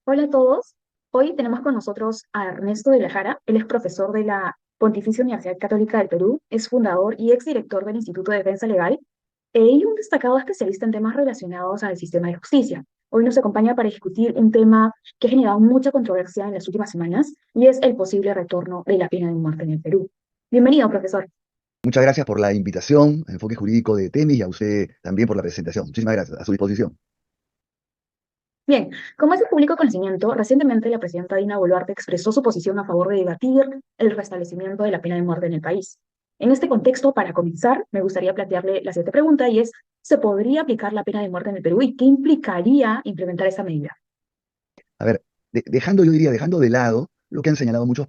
Hola a todos. Hoy tenemos con nosotros a Ernesto de la Jara. Él es profesor de la Pontificia Universidad Católica del Perú, es fundador y exdirector del Instituto de Defensa Legal y un destacado especialista en temas relacionados al sistema de justicia. Hoy nos acompaña para discutir un tema que ha generado mucha controversia en las últimas semanas y es el posible retorno de la pena de muerte en el Perú. Bienvenido, profesor. Muchas gracias por la invitación, enfoque jurídico de Temis, y a usted también por la presentación. Muchísimas gracias, a su disposición. Bien, como es de público conocimiento, recientemente la presidenta Dina Boluarte expresó su posición a favor de debatir el restablecimiento de la pena de muerte en el país. En este contexto, para comenzar, me gustaría plantearle la siguiente pregunta y es, ¿se podría aplicar la pena de muerte en el Perú y qué implicaría implementar esta medida? A ver, dejando, yo diría, dejando de lado lo que han señalado muchos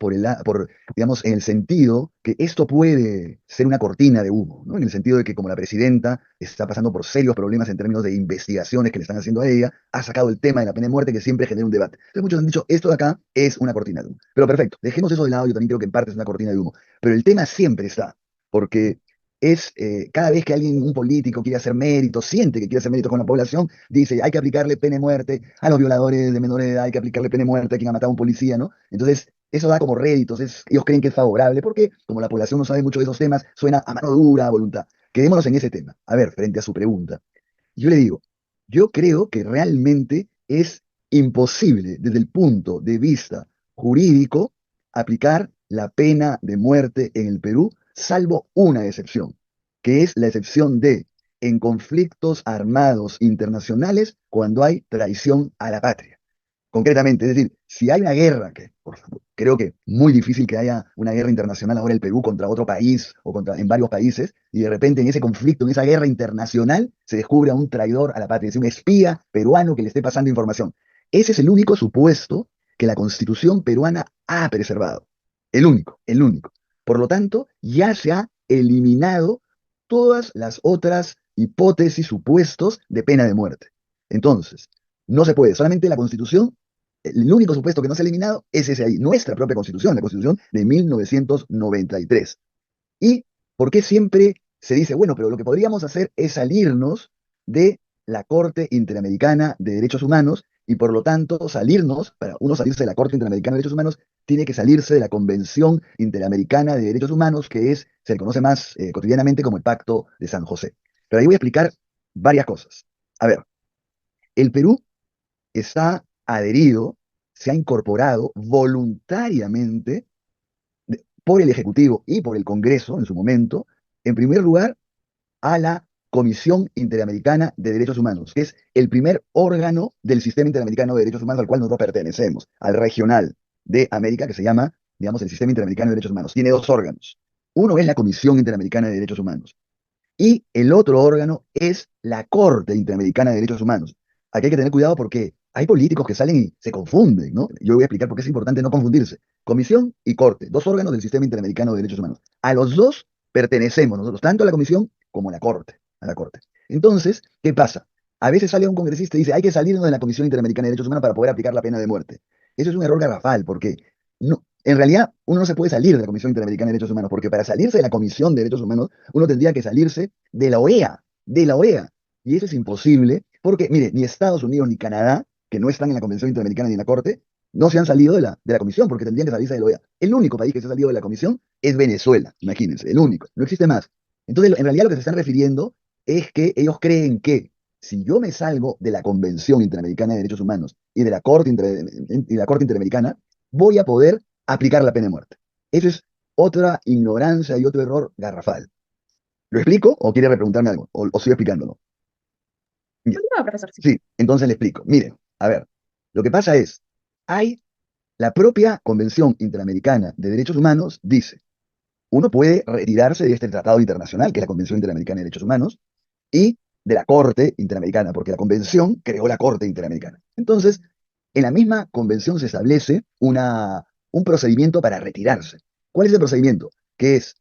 digamos, en el sentido que esto puede ser una cortina de humo, ¿no? En el sentido de que como la presidenta está pasando por serios problemas en términos de investigaciones que le están haciendo a ella, ha sacado el tema de la pena de muerte que siempre genera un debate. Entonces muchos han dicho, esto de acá es una cortina de humo. Pero perfecto, dejemos eso de lado, yo también creo que en parte es una cortina de humo. Pero el tema siempre está, porque cada vez que alguien, un político, quiere hacer méritos, siente que quiere hacer méritos con la población, dice, hay que aplicarle pena de muerte a los violadores de menores de edad, hay que aplicarle pena de muerte a quien ha matado a un policía, ¿no? Entonces, eso da como réditos, ellos creen que es favorable, porque como la población no sabe mucho de esos temas, suena a mano dura, a voluntad. Quedémonos en ese tema. A ver, frente a su pregunta, yo le digo, yo creo que realmente es imposible desde el punto de vista jurídico aplicar la pena de muerte en el Perú, salvo una excepción, que es la excepción de en conflictos armados internacionales cuando hay traición a la patria. Concretamente, es decir, si hay una guerra, que por favor, creo que muy difícil que haya una guerra internacional ahora el Perú contra otro país o contra en varios países, y de repente en ese conflicto, en esa guerra internacional, se descubre a un traidor a la patria, es decir, un espía peruano que le esté pasando información. Ese es el único supuesto que la Constitución peruana ha preservado. El único, el único. Por lo tanto, ya se ha eliminado todas las otras hipótesis, supuestos de pena de muerte. Entonces, no se puede, solamente la Constitución, el único supuesto que no se ha eliminado es ese ahí, nuestra propia Constitución, la Constitución de 1993. ¿Y por qué siempre se dice, bueno, pero lo que podríamos hacer es salirnos de la Corte Interamericana de Derechos Humanos y por lo tanto salirnos, para uno salirse de la Corte Interamericana de Derechos Humanos, tiene que salirse de la Convención Interamericana de Derechos Humanos, que se le conoce más cotidianamente como el Pacto de San José? Pero ahí voy a explicar varias cosas. A ver, el Perú está adherido, se ha incorporado voluntariamente por el Ejecutivo y por el Congreso en su momento, en primer lugar, a la Comisión Interamericana de Derechos Humanos, que es el primer órgano del sistema interamericano de derechos humanos al cual nosotros pertenecemos, al regional de América, que se llama, digamos, el Sistema Interamericano de Derechos Humanos. Tiene dos órganos. Uno es la Comisión Interamericana de Derechos Humanos y el otro órgano es la Corte Interamericana de Derechos Humanos. Aquí hay que tener cuidado porque hay políticos que salen y se confunden, ¿no? Yo voy a explicar por qué es importante no confundirse. Comisión y Corte, dos órganos del Sistema Interamericano de Derechos Humanos. A los dos pertenecemos nosotros, tanto a la Comisión como a la Corte. A la Corte. Entonces, ¿qué pasa? A veces sale un congresista y dice, hay que salirnos de la Comisión Interamericana de Derechos Humanos para poder aplicar la pena de muerte. Eso es un error garrafal, porque no, en realidad uno no se puede salir de la Comisión Interamericana de Derechos Humanos, porque para salirse de la Comisión de Derechos Humanos, uno tendría que salirse de la OEA, de la OEA. Y eso es imposible, porque, mire, ni Estados Unidos ni Canadá, que no están en la Convención Interamericana ni en la Corte, no se han salido de la Comisión, porque tendrían que salirse de la OEA. El único país que se ha salido de la Comisión es Venezuela, imagínense, el único, no existe más. Entonces, en realidad lo que se están refiriendo es que ellos creen que si yo me salgo de la Convención Interamericana de Derechos Humanos y de la Corte Interamericana, voy a poder aplicar la pena de muerte. Eso es otra ignorancia y otro error garrafal. ¿Lo explico o quiere repreguntarme algo? ¿O sigo explicándolo? Ya. Continúa, profesor. Sí. Sí, entonces le explico. Miren, a ver, lo que pasa es, hay la propia Convención Interamericana de Derechos Humanos dice, uno puede retirarse de este tratado internacional, que es la Convención Interamericana de Derechos Humanos, y de la Corte Interamericana, porque la Convención creó la Corte Interamericana. Entonces, en la misma Convención se establece un procedimiento para retirarse. ¿Cuál es el procedimiento? Que es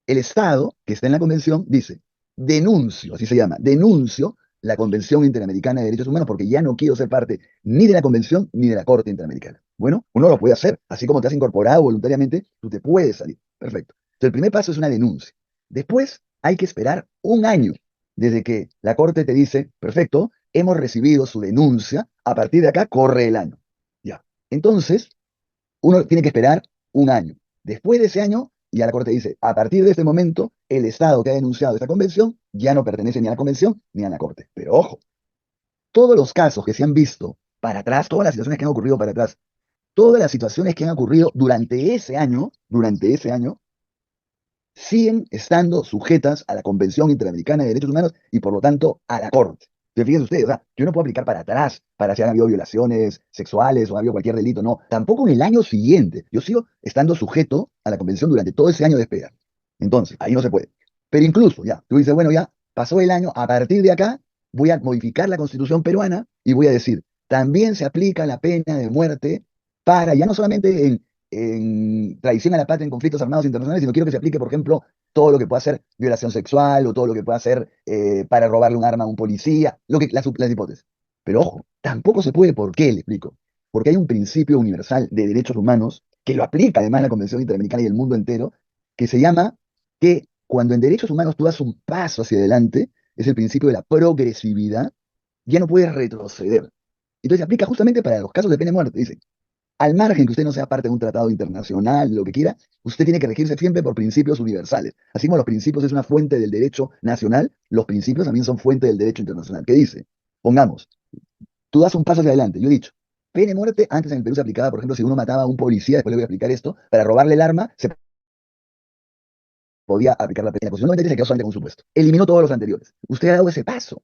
el Estado que está en la Convención dice, denuncio, así se llama, denuncio la Convención Interamericana de Derechos Humanos porque ya no quiero ser parte ni de la Convención ni de la Corte Interamericana. Bueno, uno lo puede hacer, así como te has incorporado voluntariamente, tú te puedes salir. Perfecto. Entonces, el primer paso es una denuncia. Después hay que esperar un año desde que la Corte te dice, perfecto, hemos recibido su denuncia, a partir de acá corre el año. Ya. Entonces, uno tiene que esperar un año. Después de ese año, ya la Corte dice, a partir de este momento, el Estado que ha denunciado esta convención ya no pertenece ni a la convención ni a la Corte. Pero ojo, todos los casos que se han visto para atrás, todas las situaciones que han ocurrido para atrás, todas las situaciones que han ocurrido durante ese año, siguen estando sujetas a la Convención Interamericana de Derechos Humanos y por lo tanto a la Corte. Entonces, fíjense ustedes, o sea, yo no puedo aplicar para atrás para si han habido violaciones sexuales o ha habido cualquier delito, no, tampoco en el año siguiente. Yo sigo estando sujeto a la Convención durante todo ese año de espera. Entonces, ahí no se puede. Pero incluso, ya, tú dices, bueno, ya pasó el año, a partir de acá voy a modificar la Constitución peruana y voy a decir, también se aplica la pena de muerte para, ya no solamente en traición a la patria en conflictos armados internacionales, sino quiero que se aplique, por ejemplo, todo lo que pueda ser violación sexual o todo lo que pueda ser para robarle un arma a un policía, las hipótesis. Pero ojo, tampoco se puede, ¿por qué? Le explico. Porque hay un principio universal de derechos humanos que lo aplica además la Convención Interamericana y el mundo entero, que se llama que cuando en derechos humanos tú das un paso hacia adelante, es el principio de la progresividad, ya no puedes retroceder. Entonces se aplica justamente para los casos de pena de muerte. Dice, al margen que usted no sea parte de un tratado internacional, lo que quiera, usted tiene que regirse siempre por principios universales. Así como los principios es una fuente del derecho nacional, los principios también son fuente del derecho internacional. ¿Qué dice? Pongamos, tú das un paso hacia adelante. Yo he dicho, pena de muerte, antes en el Perú se aplicaba, por ejemplo, si uno mataba a un policía, después le voy a aplicar esto, para robarle el arma, se podía aplicar la pena. La Constitución 93 se quedó solamente con un supuesto. Eliminó todos los anteriores. Usted ha dado ese paso.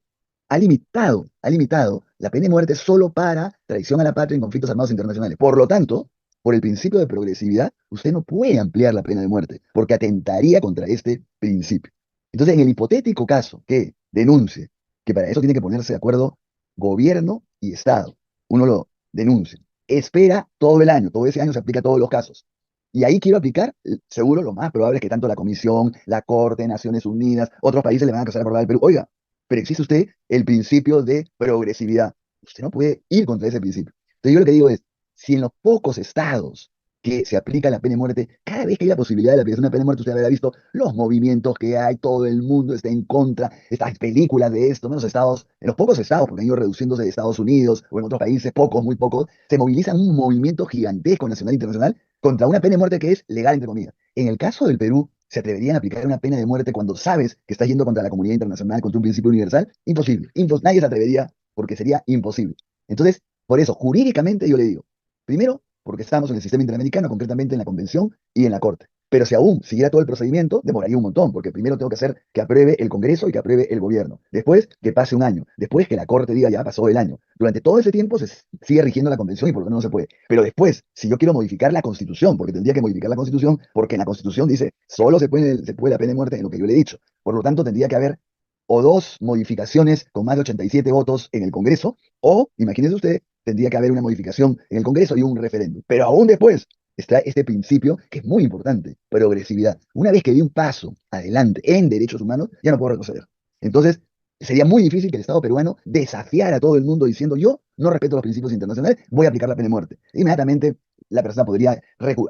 Ha limitado la pena de muerte solo para traición a la patria en conflictos armados internacionales. Por lo tanto, por el principio de progresividad, usted no puede ampliar la pena de muerte, porque atentaría contra este principio. Entonces, en el hipotético caso que denuncie, que para eso tiene que ponerse de acuerdo gobierno y Estado, uno lo denuncia, espera todo el año, todo ese año se aplica a todos los casos. Y ahí quiero aplicar, seguro lo más probable es que tanto la Comisión, la Corte, Naciones Unidas, otros países le van a casar a probar al Perú. Oiga, pero existe usted el principio de progresividad. Usted no puede ir contra ese principio. Entonces yo lo que digo es, si en los pocos estados que se aplica la pena de muerte, cada vez que hay la posibilidad de la aplicación de la pena de muerte, usted habrá visto los movimientos que hay, todo el mundo está en contra, estas películas de esto, en los estados, en los pocos estados, porque han ido reduciéndose de Estados Unidos o en otros países, pocos, muy pocos, se movilizan un movimiento gigantesco nacional e internacional contra una pena de muerte que es legal, entre comillas. En el caso del Perú, ¿se atreverían a aplicar una pena de muerte cuando sabes que estás yendo contra la comunidad internacional, contra un principio universal? Imposible. Nadie se atrevería porque sería imposible. Entonces, por eso, jurídicamente yo le digo, primero, porque estamos en el sistema interamericano, concretamente en la Convención y en la Corte. Pero si aún siguiera todo el procedimiento, demoraría un montón, porque primero tengo que hacer que apruebe el Congreso y que apruebe el gobierno. Después, que pase un año. Después, que la Corte diga ya pasó el año. Durante todo ese tiempo se sigue rigiendo la Convención y por lo tanto no se puede. Pero después, si yo quiero modificar la Constitución, porque tendría que modificar la Constitución, porque en la Constitución dice solo se puede la pena de muerte en lo que yo le he dicho. Por lo tanto, tendría que haber o dos modificaciones con más de 87 votos en el Congreso, o, imagínese usted, tendría que haber una modificación en el Congreso y un referéndum. Pero aún después está este principio que es muy importante, progresividad. Una vez que di un paso adelante en derechos humanos, ya no puedo retroceder. Entonces, sería muy difícil que el Estado peruano desafiara a todo el mundo diciendo yo no respeto los principios internacionales, voy a aplicar la pena de muerte. Inmediatamente la persona podría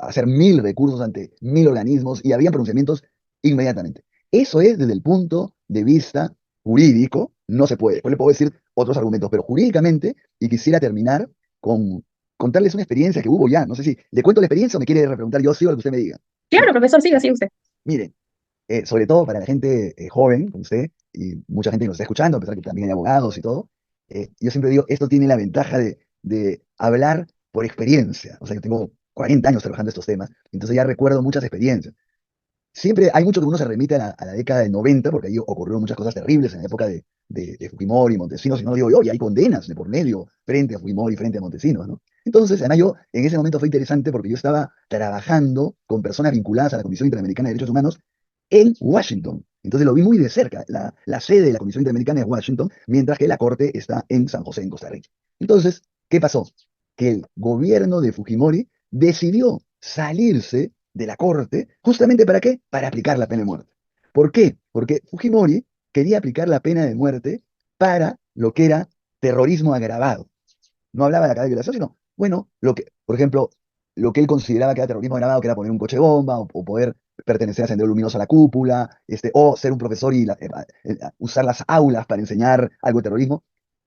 hacer 1000 recursos ante 1000 organismos y habría pronunciamientos inmediatamente. Eso es desde el punto de vista jurídico, no se puede. Después le puedo decir otros argumentos, pero jurídicamente, y quisiera terminar con contarles una experiencia que hubo ya. No sé si le cuento la experiencia o me quiere repreguntar yo, sí, o lo que usted me diga. Claro, profesor, siga, siga usted. Miren, sobre todo para la gente joven, como usted, y mucha gente que nos está escuchando, a pesar que también hay abogados y todo, yo siempre digo, esto tiene la ventaja de hablar por experiencia. O sea, yo tengo 40 años trabajando estos temas, entonces ya recuerdo muchas experiencias. Siempre hay mucho que uno se remite a la década del 90, porque ahí ocurrieron muchas cosas terribles en la época de Fujimori y Montesinos, y no digo yo, y hay condenas de por medio frente a Fujimori, frente a Montesinos, ¿no? Entonces, además yo, en ese momento fue interesante porque yo estaba trabajando con personas vinculadas a la Comisión Interamericana de Derechos Humanos en Washington. Entonces lo vi muy de cerca. La sede de la Comisión Interamericana es Washington, mientras que la corte está en San José, en Costa Rica. Entonces, ¿qué pasó? Que el gobierno de Fujimori decidió salirse de la corte, justamente ¿para qué? Para aplicar la pena de muerte. ¿Por qué? Porque Fujimori quería aplicar la pena de muerte para lo que era terrorismo agravado. No hablaba de la cadena de violación, sino, bueno, por ejemplo, lo que él consideraba que era terrorismo agravado, que era poner un coche bomba o poder pertenecer a Sendero Luminoso a la cúpula, o ser un profesor y usar las aulas para enseñar algo de terrorismo.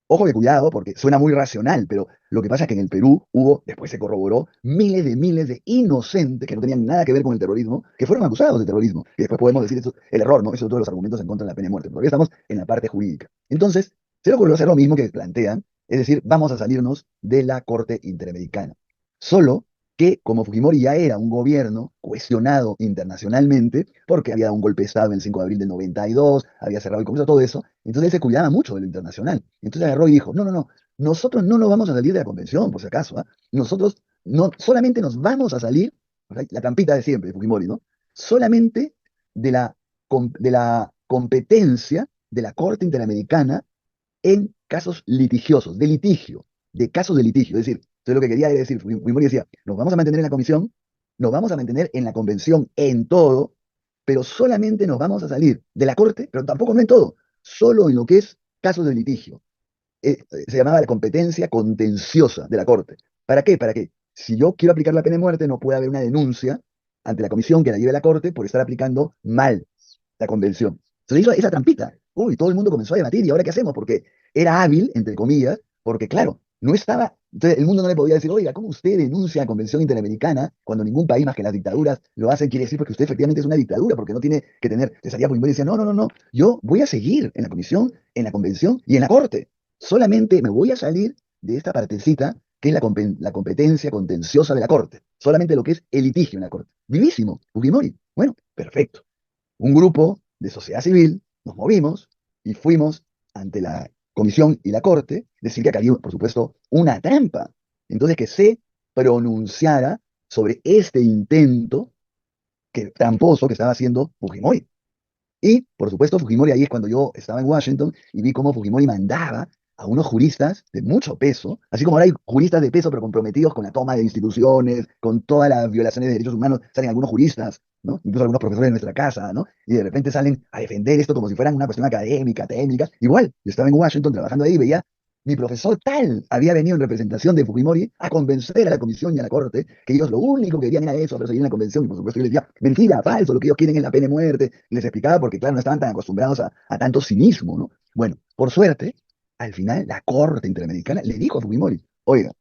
Ojo de cuidado, porque suena muy racional, pero lo que pasa es que en el Perú hubo, después se corroboró, miles de inocentes que no tenían nada que ver con el terrorismo, que fueron acusados de terrorismo. Y después podemos decir eso, el error, ¿no? Eso de todos los argumentos en contra de la pena de muerte. Todavía estamos en la parte jurídica. Entonces, se le ocurrió hacer lo mismo que plantean, es decir, vamos a salirnos de la Corte Interamericana. Solo que como Fujimori ya era un gobierno cuestionado internacionalmente, porque había dado un golpe de Estado el 5 de abril del 92, había cerrado el Congreso, todo eso, entonces él se cuidaba mucho de lo internacional. Entonces agarró y dijo, no, no, no, nosotros no nos vamos a salir de la convención, por si acaso, ¿ah? Nosotros no, solamente nos vamos a salir, o sea, la trampita de siempre, de Fujimori, ¿no? Solamente de la competencia de la Corte Interamericana en casos litigiosos, de casos de litigio. Es decir, entonces lo que quería era decir, Fujimori decía, nos vamos a mantener en la comisión, nos vamos a mantener en la convención en todo, pero solamente nos vamos a salir de la corte, pero tampoco no en todo, solo en lo que es casos de litigio. Se llamaba la competencia contenciosa de la corte. ¿Para qué? Para que si yo quiero aplicar la pena de muerte, no pueda haber una denuncia ante la comisión que la lleve a la corte por estar aplicando mal la convención. Entonces hizo esa trampita. Uy, todo el mundo comenzó a debatir, ¿y ahora qué hacemos? Porque era hábil, entre comillas, porque claro, no estaba, entonces el mundo no le podía decir, oiga, ¿cómo usted denuncia la Convención Interamericana cuando ningún país más que las dictaduras lo hacen? Quiere decir porque usted efectivamente es una dictadura, porque no tiene que tener, te salía por y decía, no, no, no, no, yo voy a seguir en la comisión, en la convención y en la corte. Solamente me voy a salir de esta partecita que es la competencia contenciosa de la corte. Solamente lo que es el litigio en la corte. Vivísimo, Fujimori. Bueno, perfecto. Un grupo de sociedad civil, nos movimos y fuimos ante la comisión y la corte, decir que acá había, por supuesto, una trampa. Entonces, que se pronunciara sobre este intento tramposo que estaba haciendo Fujimori. Y, por supuesto, Fujimori ahí es cuando yo estaba en Washington y vi cómo Fujimori mandaba a unos juristas de mucho peso, así como ahora hay juristas de peso pero comprometidos con la toma de instituciones, con todas las violaciones de derechos humanos, salen algunos juristas, ¿no? Incluso algunos profesores de nuestra casa, ¿no? Y de repente salen a defender esto como si fueran una cuestión académica, técnica. Igual, yo estaba en Washington trabajando ahí y veía mi profesor tal había venido en representación de Fujimori a convencer a la comisión y a la corte que ellos lo único que querían era eso, perseguir la convención. Y por supuesto yo les decía, mentira, falso, lo que ellos quieren es la pena de muerte. Y les explicaba porque, claro, no estaban tan acostumbrados a tanto cinismo, ¿no? Bueno, por suerte, al final la corte interamericana le dijo a Fujimori, oiga,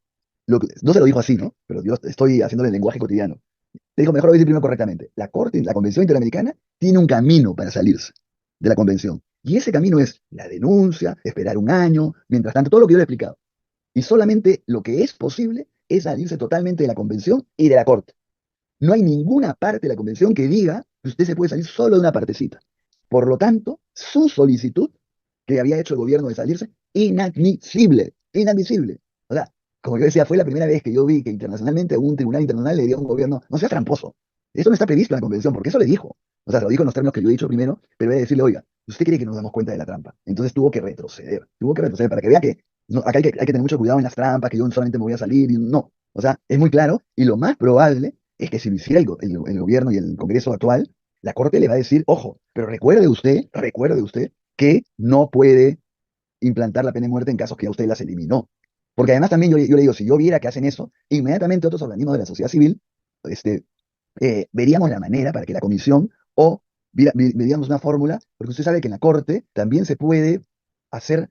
no se lo dijo así, ¿no? Pero yo estoy haciéndole el lenguaje cotidiano. Le dijo, mejor lo voy a decir primero correctamente. La Convención Interamericana tiene un camino para salirse de la Convención. Y ese camino es la denuncia, esperar un año, mientras tanto, todo lo que yo le he explicado. Y solamente lo que es posible es salirse totalmente de la Convención y de la Corte. No hay ninguna parte de la Convención que diga que usted se puede salir solo de una partecita. Por lo tanto, su solicitud que había hecho el gobierno de salirse, inadmisible, inadmisible. O sea, como yo decía, fue la primera vez que yo vi que internacionalmente un tribunal internacional le dio a un gobierno, no sea tramposo. Eso no está previsto en la convención, porque eso le dijo. O sea, se lo dijo en los términos que yo he dicho primero, pero voy a decirle, oiga, usted cree que nos damos cuenta de la trampa. Entonces tuvo que retroceder para que vea que no, acá hay que tener mucho cuidado en las trampas, que yo solamente me voy a salir, y no. O sea, es muy claro, y lo más probable es que si lo hiciera el gobierno y el Congreso actual, la Corte le va a decir, ojo, pero recuerde usted que no puede implantar la pena de muerte en casos que ya usted las eliminó. Porque además también yo le digo, si yo viera que hacen eso, inmediatamente otros organismos de la sociedad civil este, veríamos la manera para que la comisión o veríamos una fórmula, porque usted sabe que en la Corte también se puede hacer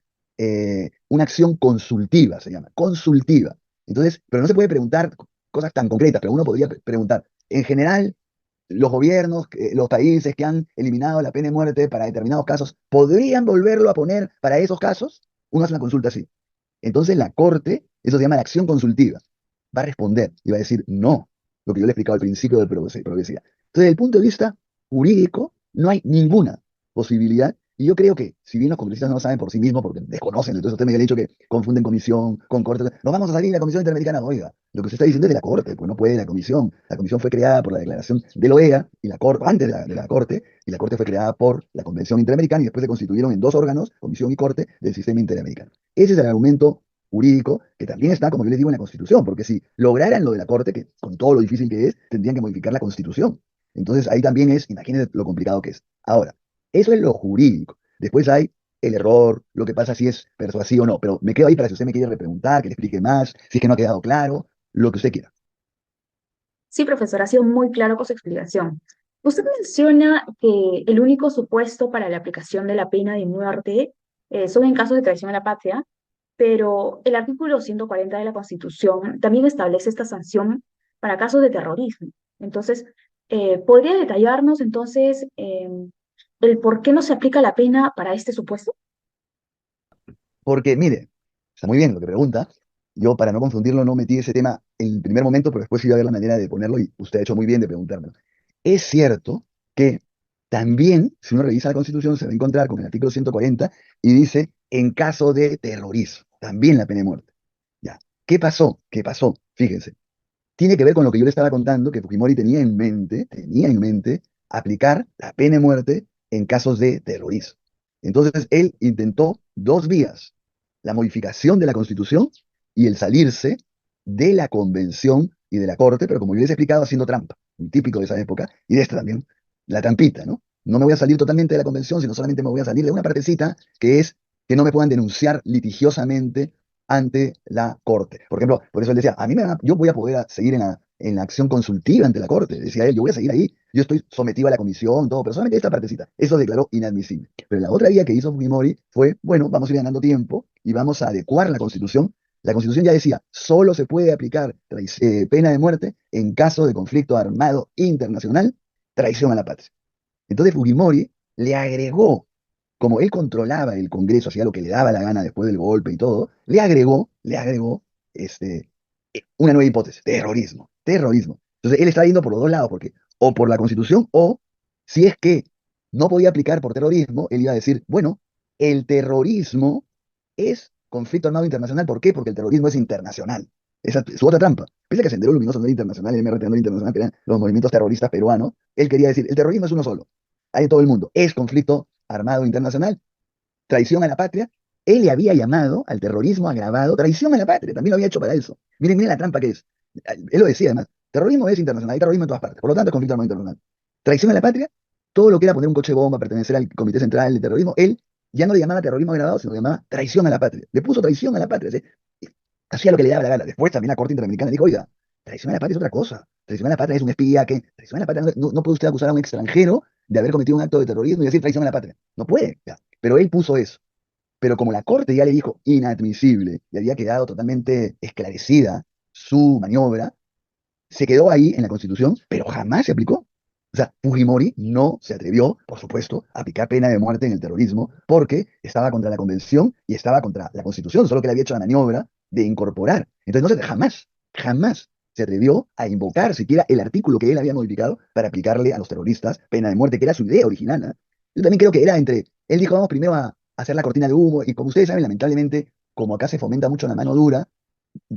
una acción consultiva, se llama, consultiva. Entonces, pero no se puede preguntar cosas tan concretas, pero uno podría preguntar, en general, los gobiernos, los países que han eliminado la pena de muerte para determinados casos, ¿podrían volverlo a poner para esos casos? Uno hace una consulta así. Entonces la Corte, eso se llama la acción consultiva, va a responder y va a decir no, lo que yo le he explicado al principio de progresividad. Entonces, desde el punto de vista jurídico, no hay ninguna posibilidad. Y yo creo que, si bien los congresistas no lo saben por sí mismos, porque desconocen, entonces usted me había dicho que confunden comisión con corte, nos vamos a salir de la Comisión Interamericana, oiga, lo que usted está diciendo es de la Corte, pues no puede de la Comisión. La Comisión fue creada por la declaración de la OEA y la Corte, antes de la Corte, y la Corte fue creada por la Convención Interamericana y después se constituyeron en dos órganos, Comisión y Corte, del sistema interamericano. Ese es el argumento jurídico que también está, como yo les digo, en la Constitución, porque si lograran lo de la Corte, que con todo lo difícil que es, tendrían que modificar la Constitución. Entonces ahí también es, imagínense lo complicado que es. Ahora, eso es lo jurídico. Después hay el error, lo que pasa si es persuasivo o no, pero me quedo ahí para si usted me quiere repreguntar, que le explique más, si es que no ha quedado claro, lo que usted quiera. Sí, profesor, ha sido muy claro con su explicación. Usted menciona que el único supuesto para la aplicación de la pena de muerte son en casos de traición a la patria. pero el artículo 140 de la Constitución también establece esta sanción para casos de terrorismo. Entonces, ¿podría detallarnos entonces el por qué no se aplica la pena para este supuesto? Porque, mire, está muy bien lo que pregunta. Yo, para no confundirlo, no metí ese tema en el primer momento, pero después iba a ver la manera de ponerlo y usted ha hecho muy bien de preguntármelo. Es cierto que también, si uno revisa la Constitución, se va a encontrar con el artículo 140 y dice, en caso de terrorismo, también la pena de muerte. Ya. ¿Qué pasó? ¿Qué pasó? Fíjense. Tiene que ver con lo que yo le estaba contando, que Fujimori tenía en mente aplicar la pena de muerte en casos de terrorismo. Entonces, él intentó dos vías, la modificación de la Constitución y el salirse de la Convención y de la Corte, pero como yo les he explicado, haciendo trampa, muy típico de esa época, y de esta también, la trampita, ¿no? No me voy a salir totalmente de la Convención, sino solamente me voy a salir de una partecita que es que no me puedan denunciar litigiosamente ante la Corte. Por ejemplo, por eso él decía, yo voy a poder seguir en la acción consultiva ante la Corte. Decía él, yo voy a seguir ahí, yo estoy sometido a la comisión, todo, pero solamente esta partecita. Eso declaró inadmisible. Pero la otra vía que hizo Fujimori fue, bueno, vamos a ir ganando tiempo y vamos a adecuar la Constitución. La Constitución ya decía, solo se puede aplicar pena de muerte en caso de conflicto armado internacional, traición a la patria. Entonces Fujimori le agregó, como él controlaba el Congreso, hacía lo que le daba la gana después del golpe y todo, le agregó este, una nueva hipótesis, terrorismo, terrorismo. Entonces él está yendo por los dos lados, porque o por la Constitución, o si es que no podía aplicar por terrorismo, él iba a decir, bueno, el terrorismo es conflicto armado internacional. ¿Por qué? Porque el terrorismo es internacional. Esa es su otra trampa. Pese a que Sendero Luminoso no era internacional, el MRTA no era internacional, que eran los movimientos terroristas peruanos, él quería decir, el terrorismo es uno solo, hay en todo el mundo, es conflicto armado internacional, traición a la patria. Él le había llamado al terrorismo agravado traición a la patria, también lo había hecho para eso. Miren, miren la trampa que es. Él lo decía además, terrorismo es internacional, hay terrorismo en todas partes, por lo tanto es conflicto armado internacional. Traición a la patria, todo lo que era poner un coche bomba, pertenecer al Comité Central de Terrorismo, él ya no le llamaba terrorismo agravado, sino le llamaba traición a la patria. Le puso traición a la patria, ¿sí? Hacía lo que le daba la gana. Después también la Corte Interamericana dijo, oiga, traición a la patria es otra cosa. Traición a la patria es un espía que... Traición a la patria no puede usted acusar a un extranjero de haber cometido un acto de terrorismo y decir traición a la patria. No puede. Ya. Pero él puso eso. Pero como la Corte ya le dijo inadmisible y había quedado totalmente esclarecida su maniobra, se quedó ahí en la Constitución, pero jamás se aplicó. O sea, Fujimori no se atrevió, por supuesto, a aplicar pena de muerte en el terrorismo porque estaba contra la Convención y estaba contra la Constitución, solo que le había hecho la maniobra de incorporar. Entonces, jamás se atrevió a invocar siquiera el artículo que él había modificado para aplicarle a los terroristas pena de muerte, que era su idea original, ¿eh? Yo también creo que era él dijo, vamos primero a hacer la cortina de humo, y como ustedes saben, lamentablemente, como acá se fomenta mucho la mano dura,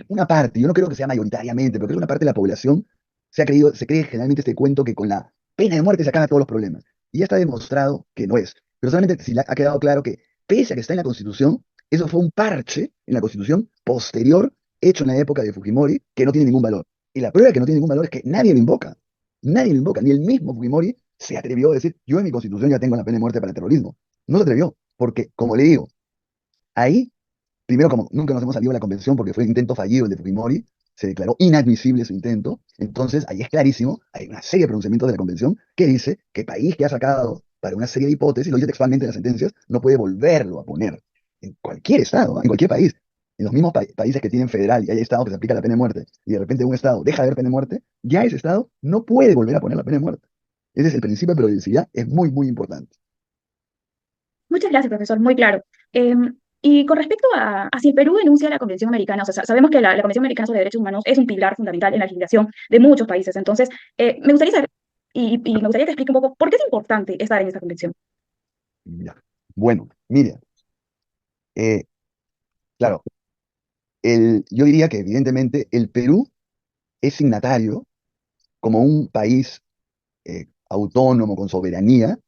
una parte, yo no creo que sea mayoritariamente, pero creo que una parte de la población se cree generalmente este cuento que con la pena de muerte se acaban todos los problemas. Y ya está demostrado que no es. Pero solamente si ha quedado claro que, pese a que está en la Constitución, eso fue un parche en la Constitución posterior, hecho en la época de Fujimori, que no tiene ningún valor. Y la prueba de que no tiene ningún valor es que nadie lo invoca. Nadie lo invoca. Ni el mismo Fujimori se atrevió a decir, yo en mi Constitución ya tengo la pena de muerte para el terrorismo. No se atrevió, porque, como le digo, ahí primero, como nunca nos hemos salido de la convención porque fue un intento fallido el de Fujimori, se declaró inadmisible su intento. Entonces, ahí es clarísimo, hay una serie de pronunciamientos de la convención que dice que país que ha sacado para una serie de hipótesis, lo dice textualmente en las sentencias, no puede volverlo a poner en cualquier estado, en cualquier país. En los mismos países que tienen federal y hay estados que se aplica la pena de muerte y de repente un estado deja de haber pena de muerte, ya ese estado no puede volver a poner la pena de muerte. Ese es el principio de progresividad, es muy, muy importante. Muchas gracias, profesor, muy claro. Y con respecto a si el Perú denuncia la Convención Americana, o sea, sabemos que la Convención Americana sobre Derechos Humanos es un pilar fundamental en la legislación de muchos países. Entonces, me gustaría saber, y me gustaría que explique un poco por qué es importante estar en esta convención. Ya. Bueno, mire, eh, claro, yo diría que evidentemente el Perú es signatario como un país autónomo con soberanía,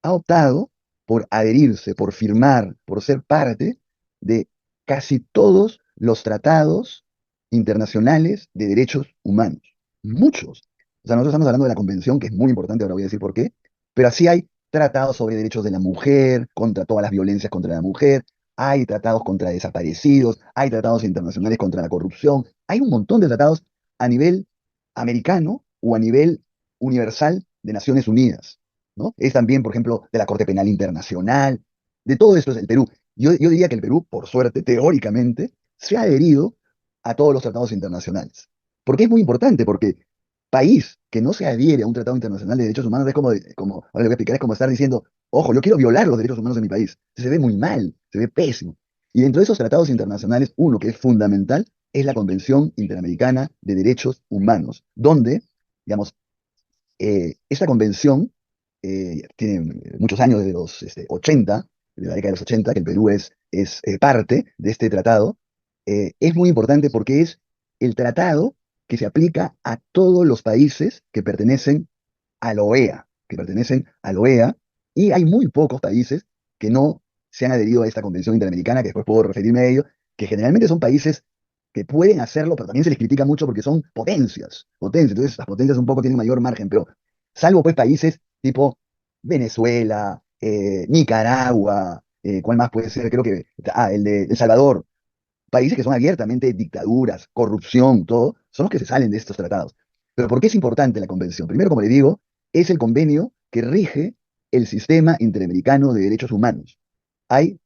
ha optado por adherirse, por firmar, por ser parte de casi todos los tratados internacionales de derechos humanos. Muchos. O sea, nosotros estamos hablando de la convención, que es muy importante, ahora voy a decir por qué, pero así hay tratados sobre derechos de la mujer, contra todas las violencias contra la mujer, hay tratados contra desaparecidos, hay tratados internacionales contra la corrupción, hay un montón de tratados a nivel americano o a nivel universal de Naciones Unidas, ¿no? Es también, por ejemplo, de la Corte Penal Internacional, de todo esto es el Perú. yo diría que el Perú, por suerte, teóricamente, se ha adherido a todos los tratados internacionales. Porque es muy importante, porque país que no se adhiere a un tratado internacional de derechos humanos es como, ahora le voy a explicar, es como estar diciendo, ojo, yo quiero violar los derechos humanos en mi país. Se ve muy mal, se ve pésimo. Y dentro de esos tratados internacionales, uno que es fundamental es la Convención Interamericana de Derechos Humanos, donde, digamos, esta convención tiene muchos años, desde los 80, de la década de los 80, que el Perú es parte de este tratado. Es muy importante porque es el tratado que se aplica a todos los países que pertenecen a la OEA, y hay muy pocos países que no se han adherido a esta convención interamericana, que después puedo referirme a ello, que generalmente son países que pueden hacerlo, pero también se les critica mucho porque son potencias, entonces las potencias un poco tienen mayor margen, pero salvo pues países tipo Venezuela, Nicaragua, ¿cuál más puede ser? Creo que, el de El Salvador, países que son abiertamente dictaduras, corrupción, todo, son los que se salen de estos tratados. Pero ¿por qué es importante la convención? Primero, como le digo, es el convenio que rige el sistema interamericano de derechos humanos. Hay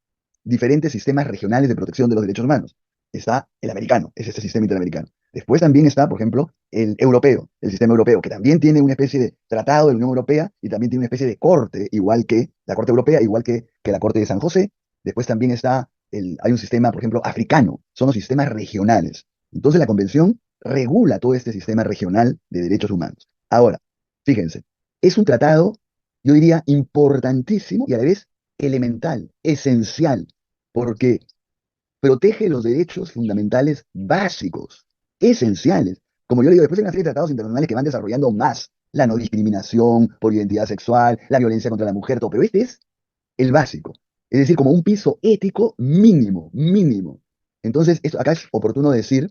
diferentes sistemas regionales de protección de los derechos humanos. Está el americano, es este sistema interamericano. Después también está, por ejemplo, el europeo, el sistema europeo, que también tiene una especie de tratado de la Unión Europea y también tiene una especie de corte, igual que la Corte Europea, igual que la Corte de San José. Después también está hay un sistema, por ejemplo, africano, son los sistemas regionales. Entonces la convención regula todo este sistema regional de derechos humanos. Ahora, fíjense, es un tratado, yo diría, importantísimo y a la vez elemental, esencial, porque protege los derechos fundamentales básicos, esenciales. Como yo le digo, después hay una serie de tratados internacionales que van desarrollando más la no discriminación por identidad sexual, la violencia contra la mujer, todo, pero este es el básico. Es decir, como un piso ético mínimo, mínimo. Entonces, acá es oportuno decir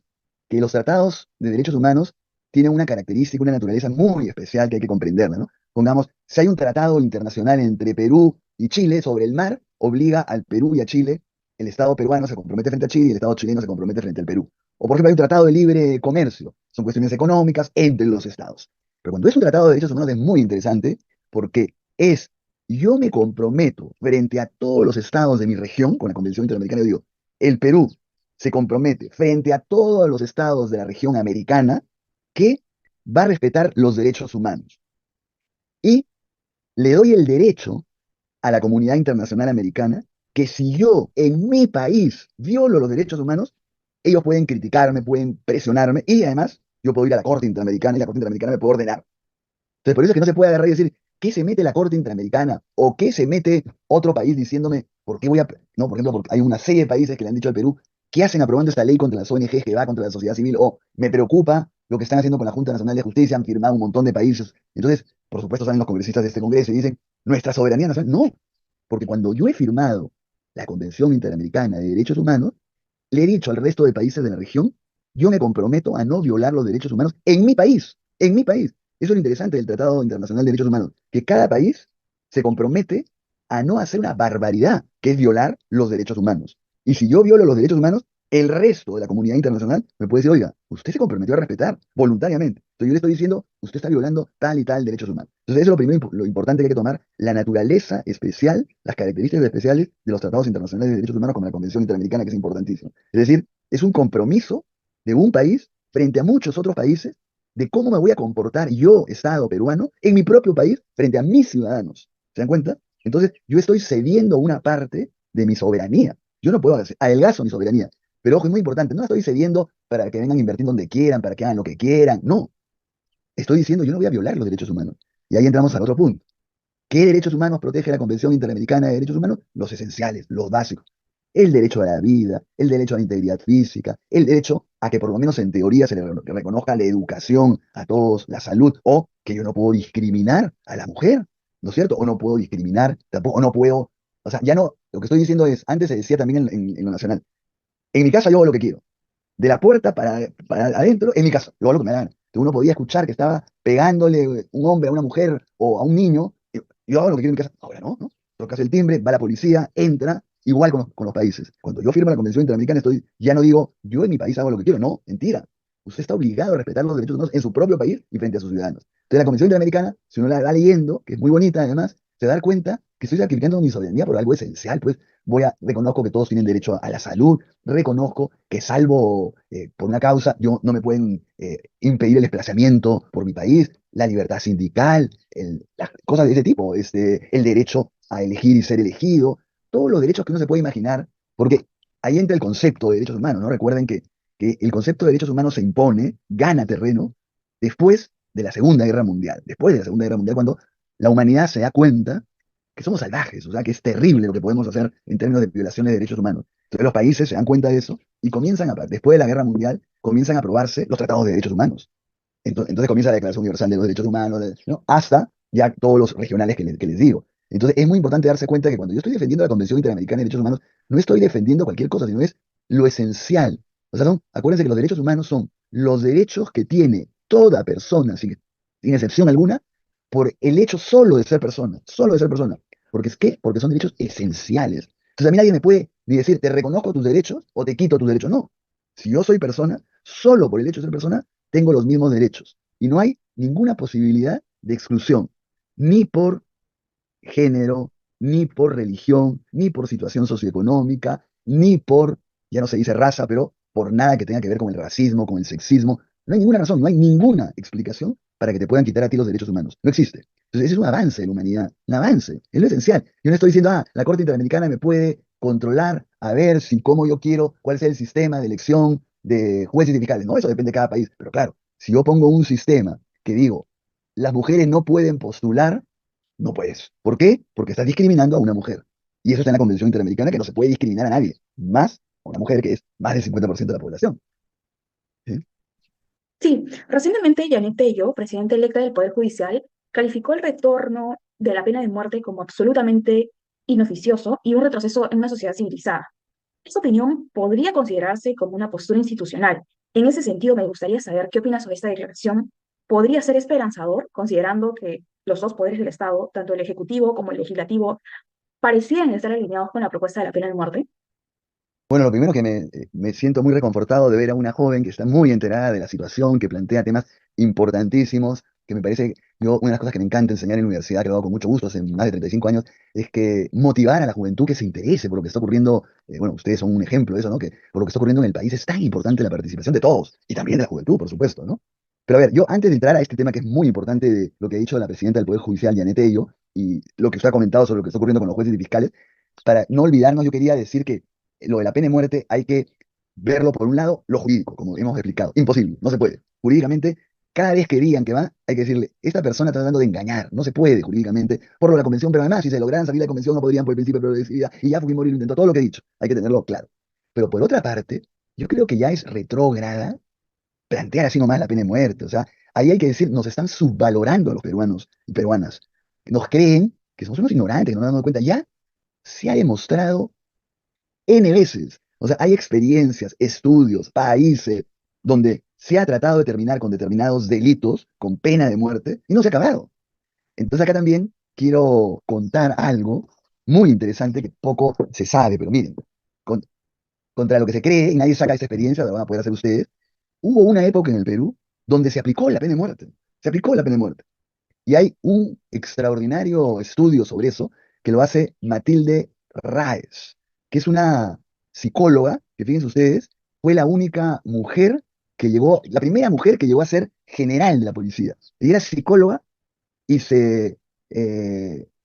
que los tratados de derechos humanos tienen una característica, una naturaleza muy especial que hay que comprenderla, ¿no? Pongamos, si hay un tratado internacional entre Perú y Chile sobre el mar, obliga al Perú y a Chile, el Estado peruano se compromete frente a Chile y el Estado chileno se compromete frente al Perú. O por ejemplo, hay un tratado de libre comercio, son cuestiones económicas entre los estados. Pero cuando es un tratado de derechos humanos es muy interesante porque yo me comprometo frente a todos los estados de mi región, con la Convención Interamericana, yo digo, el Perú se compromete frente a todos los estados de la región americana que va a respetar los derechos humanos. Y le doy el derecho a la comunidad internacional americana que si yo en mi país violo los derechos humanos, ellos pueden criticarme, pueden presionarme y además yo puedo ir a la Corte Interamericana y la Corte Interamericana me puede ordenar. Entonces, por eso es que no se puede agarrar y decir, ¿qué se mete la Corte Interamericana? ¿O qué se mete otro país diciéndome, ¿por qué voy a...? No, por ejemplo, porque hay una serie de países que le han dicho al Perú, ¿qué hacen aprobando esta ley contra las ONGs que va contra la sociedad civil? O me preocupa lo que están haciendo con la Junta Nacional de Justicia, han firmado un montón de países. Entonces, por supuesto, salen los congresistas de este Congreso y dicen, nuestra soberanía nacional. No, porque cuando yo he firmado la Convención Interamericana de Derechos Humanos, le he dicho al resto de países de la región, yo me comprometo a no violar los derechos humanos en mi país, en mi país. Eso es lo interesante del Tratado Internacional de Derechos Humanos, que cada país se compromete a no hacer una barbaridad, que es violar los derechos humanos. Y si yo violo los derechos humanos, el resto de la comunidad internacional me puede decir, oiga, usted se comprometió a respetar voluntariamente. Entonces yo le estoy diciendo, usted está violando tal y tal derechos humanos. Entonces eso es lo primero, lo importante que hay que tomar, la naturaleza especial, las características especiales de los tratados internacionales de derechos humanos como la Convención Interamericana, que es importantísimo. Es decir, es un compromiso de un país frente a muchos otros países de cómo me voy a comportar yo, Estado peruano, en mi propio país frente a mis ciudadanos. ¿Se dan cuenta? Entonces, yo estoy cediendo una parte de mi soberanía. Yo no puedo adelgazo mi soberanía. Pero ojo, es muy importante, no la estoy cediendo para que vengan a invertir donde quieran, para que hagan lo que quieran. No, estoy diciendo yo no voy a violar los derechos humanos. Y ahí entramos al otro punto. ¿Qué derechos humanos protege la Convención Interamericana de Derechos Humanos? Los esenciales, los básicos. El derecho a la vida, el derecho a la integridad física, el derecho a que por lo menos en teoría se le reconozca la educación a todos, la salud, o que yo no puedo discriminar a la mujer, ¿no es cierto? O no puedo discriminar, tampoco, o no puedo, o sea, ya no, lo que estoy diciendo es, antes se decía también en lo nacional, en mi casa yo hago lo que quiero, de la puerta para adentro, en mi casa, yo hago lo que me da la gana. Entonces uno podía escuchar que estaba pegándole un hombre a una mujer o a un niño, y yo hago lo que quiero en mi casa. Ahora no, ¿no? Tocas el timbre, va la policía, entra, igual con los países. Cuando yo firmo la Convención Interamericana, ya no digo, yo en mi país hago lo que quiero, no, mentira. Usted está obligado a respetar los derechos humanos en su propio país y frente a sus ciudadanos. Entonces la Convención Interamericana, si uno la va leyendo, que es muy bonita además, se da cuenta que estoy sacrificando mi soberanía por algo esencial, pues reconozco que todos tienen derecho a la salud, reconozco que salvo por una causa, yo no me pueden impedir el desplazamiento por mi país, la libertad sindical, las cosas de ese tipo, el derecho a elegir y ser elegido, todos los derechos que uno se puede imaginar, porque ahí entra el concepto de derechos humanos, ¿no? Recuerden que el concepto de derechos humanos se impone, gana terreno, después de la Segunda Guerra Mundial. Después de la Segunda Guerra Mundial, cuando la humanidad se da cuenta que somos salvajes, o sea, que es terrible lo que podemos hacer en términos de violaciones de derechos humanos. Entonces los países se dan cuenta de eso y después de la Guerra Mundial, comienzan a aprobarse los tratados de derechos humanos. Entonces comienza la Declaración Universal de los Derechos Humanos, ¿no? Hasta ya todos los regionales que les digo. Entonces es muy importante darse cuenta que cuando yo estoy defendiendo la Convención Interamericana de Derechos Humanos, no estoy defendiendo cualquier cosa, sino es lo esencial. O sea, acuérdense que los derechos humanos son los derechos que tiene toda persona, sin excepción alguna, por el hecho solo de ser persona. ¿Porque es qué? Porque son derechos esenciales. Entonces a mí nadie me puede ni decir, te reconozco tus derechos o te quito tus derechos. No. Si yo soy persona, solo por el hecho de ser persona, tengo los mismos derechos. Y no hay ninguna posibilidad de exclusión, ni por género, ni por religión, ni por situación socioeconómica, ni por, ya no se dice raza, pero por nada que tenga que ver con el racismo, con el sexismo. No hay ninguna razón, no hay ninguna explicación para que te puedan quitar a ti los derechos humanos. No existe. Entonces, ese es un avance de la humanidad, un avance, es lo esencial. Yo no estoy diciendo, la Corte Interamericana me puede controlar a ver si cómo yo quiero, cuál es el sistema de elección de jueces y fiscales. No, eso depende de cada país. Pero claro, si yo pongo un sistema que digo, las mujeres no pueden postular, no puedes. ¿Por qué? Porque estás discriminando a una mujer. Y eso está en la Convención Interamericana, que no se puede discriminar a nadie, más a una mujer que es más del 50% de la población. ¿Sí? Sí, recientemente Janet Tello, presidenta electa del Poder Judicial, calificó el retorno de la pena de muerte como absolutamente inoficioso y un retroceso en una sociedad civilizada. Esa opinión podría considerarse como una postura institucional. En ese sentido, me gustaría saber qué opinas sobre esta declaración. ¿Podría ser esperanzador, considerando que los dos poderes del Estado, tanto el Ejecutivo como el Legislativo, parecían estar alineados con la propuesta de la pena de muerte? Bueno, lo primero que me siento muy reconfortado de ver a una joven que está muy enterada de la situación, que plantea temas importantísimos, que me parece, una de las cosas que me encanta enseñar en la universidad, que lo hago con mucho gusto hace más de 35 años, es que motivar a la juventud que se interese por lo que está ocurriendo, bueno, ustedes son un ejemplo de eso, ¿no? Que por lo que está ocurriendo en el país es tan importante la participación de todos, y también de la juventud, por supuesto, ¿no? Pero a ver, yo antes de entrar a este tema que es muy importante de lo que ha dicho la presidenta del Poder Judicial, Janet Tello, y lo que usted ha comentado sobre lo que está ocurriendo con los jueces y fiscales, para no olvidarnos, yo quería decir que lo de la pena de muerte hay que verlo por un lado, lo jurídico, como hemos explicado. Imposible, no se puede. Jurídicamente, cada vez que digan que va, hay que decirle, esta persona está tratando de engañar, no se puede jurídicamente, por lo de la convención, pero además, si se lograran salir de la convención, no podrían por el principio de progresividad, y ya Fujimori lo intentó, todo lo que he dicho, hay que tenerlo claro. Pero por otra parte, yo creo que ya es retrógrada plantear así nomás la pena de muerte. O sea, ahí hay que decir, nos están subvalorando a los peruanos y peruanas. Nos creen que somos unos ignorantes, que no nos damos cuenta. Ya se ha demostrado N veces. O sea, hay experiencias, estudios, países donde se ha tratado de terminar con determinados delitos con pena de muerte y no se ha acabado. Entonces acá también quiero contar algo muy interesante que poco se sabe, pero miren, con- contra lo que se cree, y nadie saca esa experiencia, lo van a poder hacer ustedes, hubo una época en el Perú donde se aplicó la pena de muerte. Se aplicó la pena de muerte. Y hay un extraordinario estudio sobre eso que lo hace Matilde Raes, que es una psicóloga que, fíjense ustedes, fue la única mujer que llegó, la primera mujer que llegó a ser general de la policía. Ella era psicóloga y se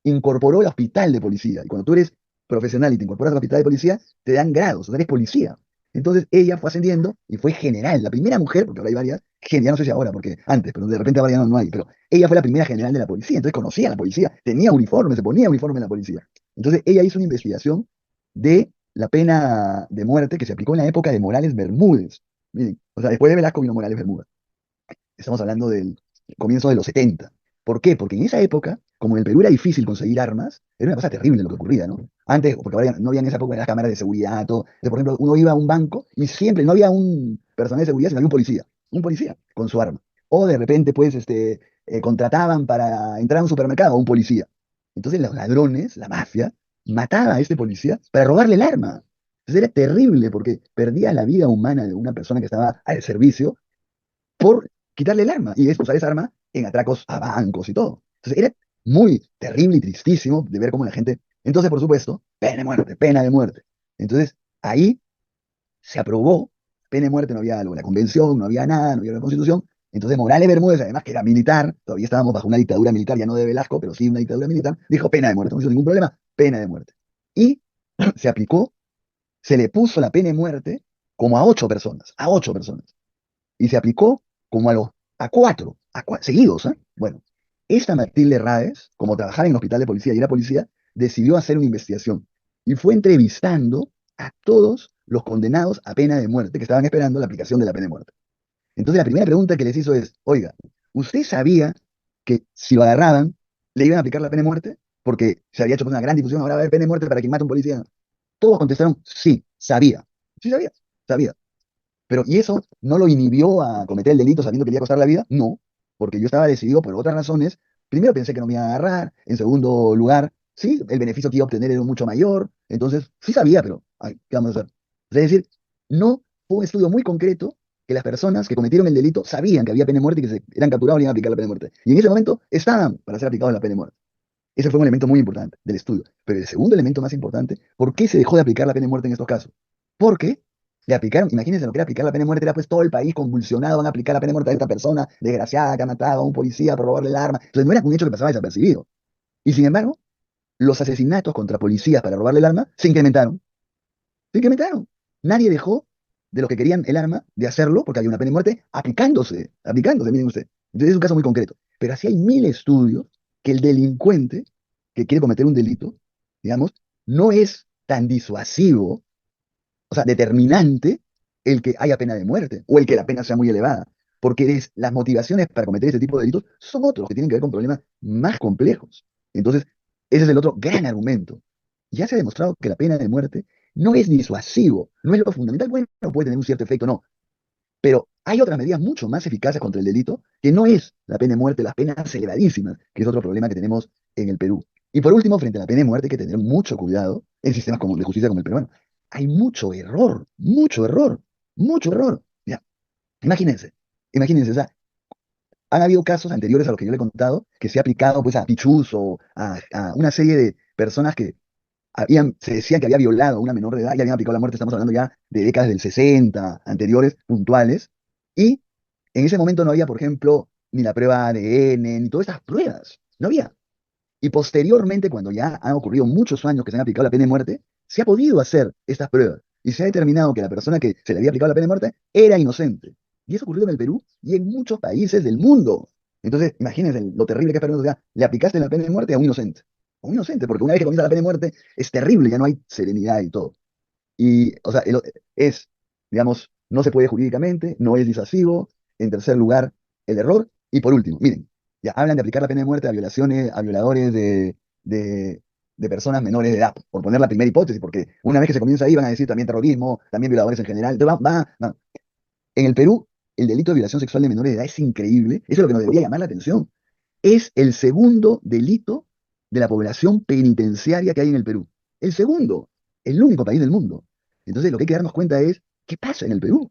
incorporó al hospital de policía. Y cuando tú eres profesional y te incorporas al hospital de policía, te dan grados, o sea, eres policía. Entonces ella fue ascendiendo y fue general, la primera mujer, porque ahora hay varias, ya no sé si ahora, porque antes, pero de repente ahora ya no hay, pero ella fue la primera general de la policía, entonces conocía a la policía, tenía uniforme, se ponía uniforme en la policía. Entonces ella hizo una investigación de la pena de muerte que se aplicó en la época de Morales Bermúdez. Miren, o sea, después de Velasco vino Morales Bermúdez. Estamos hablando del comienzo de los 70. ¿Por qué? Porque en esa época, como en el Perú era difícil conseguir armas, era una cosa terrible lo que ocurría, ¿no? Antes, porque ahora no había en esa época las cámaras de seguridad, todo. Entonces, por ejemplo, uno iba a un banco y siempre no había un personal de seguridad, sino había un policía con su arma. O de repente, pues, contrataban para entrar a un supermercado a un policía. Entonces los ladrones, la mafia, mataba a este policía para robarle el arma. Entonces era terrible porque perdía la vida humana de una persona que estaba al servicio por quitarle el arma y es usar esa arma en atracos a bancos y todo. Entonces era muy terrible y tristísimo de ver cómo la gente... Entonces, por supuesto, pena de muerte, pena de muerte. Entonces, ahí se aprobó pena de muerte, no había algo, la convención, no había nada, no había una constitución. Entonces Morales Bermúdez, además que era militar, todavía estábamos bajo una dictadura militar, ya no de Velasco, pero sí una dictadura militar, dijo pena de muerte, no hizo ningún problema, pena de muerte. Y se aplicó, se le puso la pena de muerte como a 8 personas. Y se aplicó como seguidos, ¿eh? Bueno, esta Matilde Ráez, como trabajaba en el hospital de policía y era policía, decidió hacer una investigación y fue entrevistando a todos los condenados a pena de muerte que estaban esperando la aplicación de la pena de muerte. Entonces la primera pregunta que les hizo es, oiga, ¿usted sabía que si lo agarraban le iban a aplicar la pena de muerte? Porque se había hecho una gran difusión, ahora va a haber pena de muerte para quien mata a un policía. Todos contestaron, sí, sabía. Sí, sabía, sabía. Pero, ¿y eso no lo inhibió a cometer el delito sabiendo que le iba a costar la vida? No, porque yo estaba decidido por otras razones. Primero pensé que no me iban a agarrar. En segundo lugar, sí, el beneficio que iba a obtener era mucho mayor. Entonces, sí sabía, pero, ay, ¿qué vamos a hacer? Es decir, no fue un estudio muy concreto que las personas que cometieron el delito sabían que había pena de muerte y que se eran capturados y iban a aplicar la pena de muerte. Y en ese momento estaban para ser aplicados la pena de muerte. Ese fue un elemento muy importante del estudio. Pero el segundo elemento más importante, ¿por qué se dejó de aplicar la pena de muerte en estos casos? Porque le aplicaron, imagínense lo que era aplicar la pena de muerte, era pues todo el país convulsionado, van a aplicar la pena de muerte a esta persona desgraciada que ha matado a un policía por robarle el arma. Entonces no era un hecho que pasaba desapercibido. Y sin embargo, los asesinatos contra policías para robarle el arma se incrementaron. Se incrementaron. Nadie dejó de los que querían el arma de hacerlo porque había una pena de muerte aplicándose, miren usted. Entonces es un caso muy concreto. Pero así hay mil estudios que el delincuente que quiere cometer un delito, digamos, no es tan disuasivo, o sea, determinante el que haya pena de muerte o el que la pena sea muy elevada. Porque las motivaciones para cometer este tipo de delitos son otros que tienen que ver con problemas más complejos. Entonces, ese es el otro gran argumento. Ya se ha demostrado que la pena de muerte no es disuasivo, no es lo fundamental. Bueno, puede tener un cierto efecto, no. Pero hay otras medidas mucho más eficaces contra el delito, que no es la pena de muerte, las penas elevadísimas, que es otro problema que tenemos en el Perú. Y por último, frente a la pena de muerte, hay que tener mucho cuidado en sistemas como, de justicia como el peruano. Hay mucho error, mucho error, mucho error. Ya, imagínense, imagínense, o sea, han habido casos anteriores a los que yo le he contado que se ha aplicado pues a Pichus o a una serie de personas que se decía que había violado a una menor de edad y habían aplicado la muerte, estamos hablando ya de décadas del 60 anteriores, puntuales, y en ese momento no había, por ejemplo, ni la prueba ADN, ni todas estas pruebas, no había. Y posteriormente, cuando ya han ocurrido muchos años que se han aplicado la pena de muerte, se ha podido hacer estas pruebas y se ha determinado que la persona que se le había aplicado la pena de muerte era inocente. Y eso ocurrió en el Perú y en muchos países del mundo. Entonces, imagínense lo terrible que es para nosotros. Le aplicaste la pena de muerte a un inocente, porque una vez que comienza la pena de muerte es terrible, ya no hay serenidad y todo. Y, o sea, es, digamos, no se puede jurídicamente, no es disuasivo. En tercer lugar, el error. Y por último, miren, ya hablan de aplicar la pena de muerte a violaciones, a violadores de, de personas menores de edad, por poner la primera hipótesis, porque una vez que se comienza ahí van a decir también terrorismo, también violadores en general. Entonces, va. En el Perú, el delito de violación sexual de menores de edad es increíble. Eso es lo que nos debería llamar la atención. Es el segundo delito de la población penitenciaria que hay en el Perú. El segundo, el único país del mundo. Entonces, lo que hay que darnos cuenta es, ¿qué pasa en el Perú?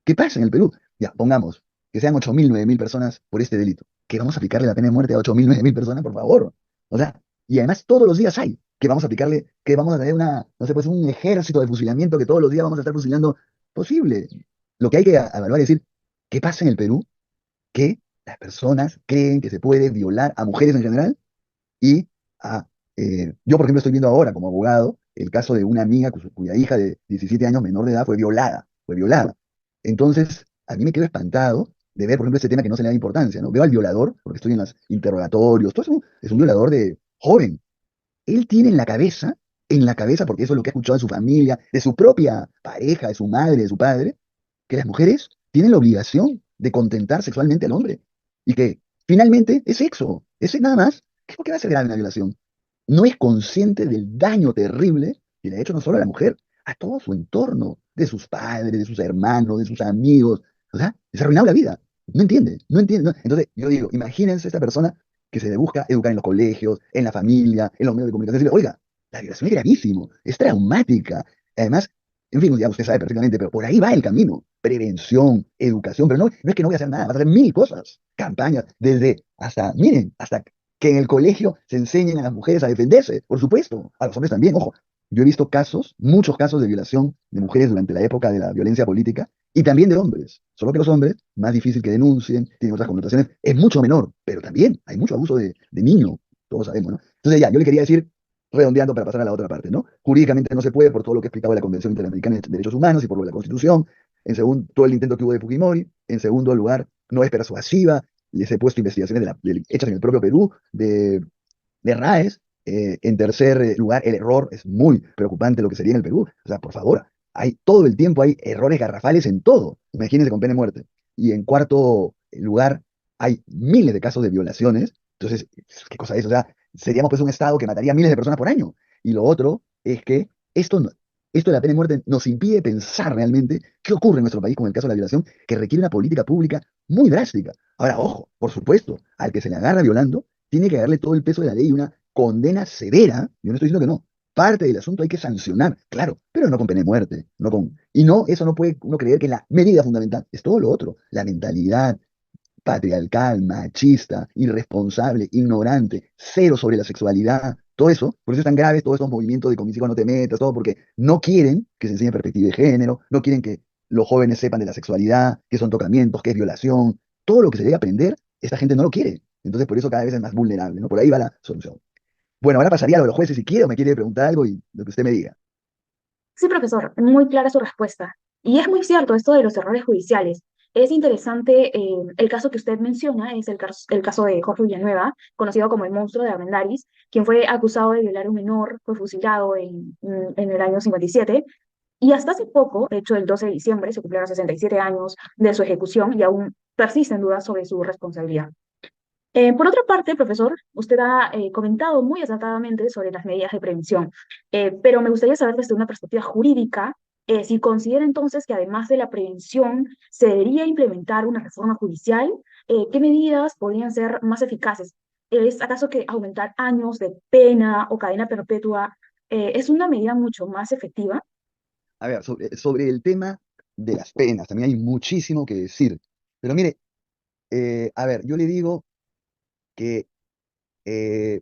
¿Qué pasa en el Perú? Ya, pongamos que sean 8.000, 9.000 personas por este delito. ¿Que vamos a aplicarle la pena de muerte a 8.000, 9.000 personas, por favor? O sea, y además todos los días hay que vamos a aplicarle, que vamos a tener no sé, pues un ejército de fusilamiento que todos los días vamos a estar fusilando. Posible. Lo que hay que evaluar es decir, ¿qué pasa en el Perú? Que las personas creen que se puede violar a mujeres en general y a... yo, por ejemplo, estoy viendo ahora como abogado el caso de una amiga cuya hija de 17 años menor de edad fue violada, fue violada. Entonces, a mí me quedo espantado de ver, por ejemplo, ese tema que no se le da importancia, ¿no? Veo al violador, porque estoy en los interrogatorios, todo eso es un violador de joven. Él tiene en la cabeza, porque eso es lo que ha escuchado de su familia, de su propia pareja, de su madre, de su padre, que las mujeres tienen la obligación de contentar sexualmente al hombre y que finalmente es sexo, es nada más. ¿Qué es lo que va a hacer grave una violación? No es consciente del daño terrible que le ha hecho no solo a la mujer, a todo su entorno, de sus padres, de sus hermanos, de sus amigos. O sea, les ha arruinado la vida. No entiende, no entiende. Entonces, yo digo, imagínense esta persona que se le busca educar en los colegios, en la familia, en los medios de comunicación. Decirle, oiga, la violación es gravísimo, es traumática. Además, en fin, ya usted sabe perfectamente, pero por ahí va el camino. Prevención, educación, pero no es que no voy a hacer nada, vas a hacer mil cosas, campañas, desde hasta, miren, hasta que en el colegio se enseñen a las mujeres a defenderse, por supuesto, a los hombres también, ojo. Yo he visto casos, muchos casos de violación de mujeres durante la época de la violencia política y también de hombres. Solo que los hombres, más difícil que denuncien, tienen otras connotaciones, es mucho menor, pero también hay mucho abuso de niños, todos sabemos, ¿no? Entonces ya, yo le quería decir, redondeando para pasar a la otra parte, ¿no? Jurídicamente no se puede por todo lo que he explicado de la Convención Interamericana de Derechos Humanos y por lo de la Constitución. En segundo, todo el intento que hubo de Fujimori. En segundo lugar, no es persuasiva. Les he puesto investigaciones hechas en el propio Perú de RAES. En tercer lugar, el error es muy preocupante lo que sería en el Perú. O sea, por favor, todo el tiempo hay errores garrafales en todo. Imagínense con pena de muerte. Y en cuarto lugar, hay miles de casos de violaciones. Entonces, ¿qué cosa es? O sea, seríamos pues un Estado que mataría miles de personas por año. Y lo otro es que esto de la pena de muerte nos impide pensar realmente qué ocurre en nuestro país con el caso de la violación, que requiere una política pública muy drástica. Ahora, ojo, por supuesto, al que se le agarra violando, tiene que darle todo el peso de la ley y una condena severa. Yo no estoy diciendo que no. Parte del asunto hay que sancionar, claro, pero no con pena de muerte. Y no, eso no puede uno creer que es la medida fundamental. Es todo lo otro. La mentalidad patriarcal, machista, irresponsable, ignorante, cero sobre la sexualidad, todo eso, por eso es tan grave todos estos movimientos de conmigo no te metas, todo porque no quieren que se enseñe perspectiva de género, no quieren que los jóvenes sepan de la sexualidad, qué son tocamientos, qué es violación, todo lo que se debe aprender, esta gente no lo quiere. Entonces por eso cada vez es más vulnerable, ¿no? Por ahí va la solución. Bueno, ahora pasaría a lo de los jueces si quiere o me quiere preguntar algo y lo que usted me diga. Sí, profesor, muy clara su respuesta. Y es muy cierto esto de los errores judiciales. Es interesante, el caso que usted menciona, es el caso de Jorge Villanueva, conocido como el monstruo de Armendáriz, quien fue acusado de violar a un menor, fue fusilado en el año 57, y hasta hace poco, de hecho el 12 de diciembre, se cumplieron 67 años de su ejecución y aún persisten dudas sobre su responsabilidad. Por otra parte, profesor, usted ha comentado muy acertadamente sobre las medidas de prevención, pero me gustaría saber desde una perspectiva jurídica si considera entonces que además de la prevención se debería implementar una reforma judicial. ¿Qué medidas podrían ser más eficaces? ¿Es acaso que aumentar años de pena o cadena perpetua es una medida mucho más efectiva? A ver, sobre el tema de las penas, también hay muchísimo que decir. Pero mire, a ver, yo le digo que eh,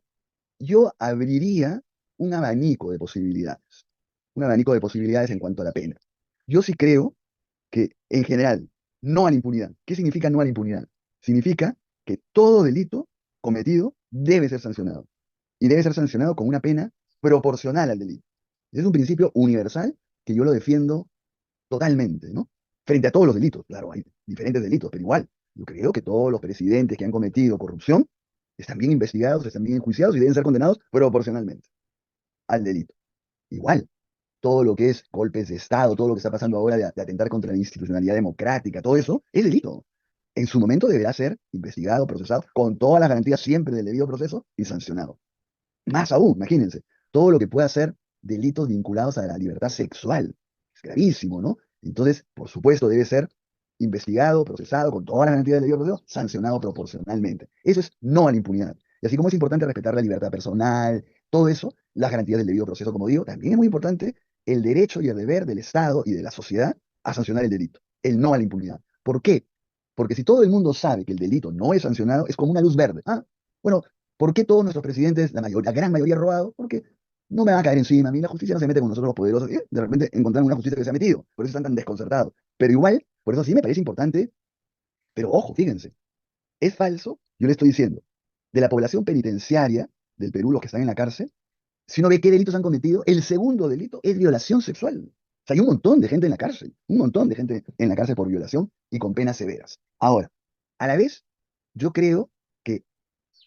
yo abriría un abanico de posibilidades, un abanico de posibilidades en cuanto a la pena. Yo sí creo que, en general, no a la impunidad. ¿Qué significa no a la impunidad? Significa que todo delito cometido debe ser sancionado y debe ser sancionado con una pena proporcional al delito. Es un principio universal que yo lo defiendo totalmente, ¿no? Frente a todos los delitos. Claro, hay diferentes delitos, pero igual, yo creo que todos los presidentes que han cometido corrupción están bien investigados, están bien enjuiciados y deben ser condenados proporcionalmente al delito. Igual, todo lo que es golpes de Estado, todo lo que está pasando ahora de atentar contra la institucionalidad democrática, todo eso es delito. En su momento deberá ser investigado, procesado, con todas las garantías siempre del debido proceso y sancionado. Más aún, imagínense, todo lo que pueda ser delitos vinculados a la libertad sexual. Es gravísimo, ¿no? Entonces, por supuesto, debe ser investigado, procesado con todas las garantías del debido proceso, sancionado proporcionalmente. Eso es no a la impunidad. Y así como es importante respetar la libertad personal, todo eso, las garantías del debido proceso, como digo, también es muy importante el derecho y el deber del Estado y de la sociedad a sancionar el delito, el no a la impunidad. ¿Por qué? Porque si todo el mundo sabe que el delito no es sancionado, es como una luz verde. Ah, bueno, ¿por qué todos nuestros presidentes, la gran mayoría robado? Porque no me va a caer encima. A mí la justicia no se mete con nosotros los poderosos. De repente encontraron una justicia que se ha metido. Por eso están tan desconcertados. Pero igual, por eso sí me parece importante. Pero ojo, fíjense, es falso, yo le estoy diciendo, de la población penitenciaria del Perú, los que están en la cárcel, si uno ve qué delitos han cometido, el segundo delito es violación sexual. O sea, hay un montón de gente en la cárcel, un montón de gente en la cárcel por violación y con penas severas. Ahora, a la vez, yo creo que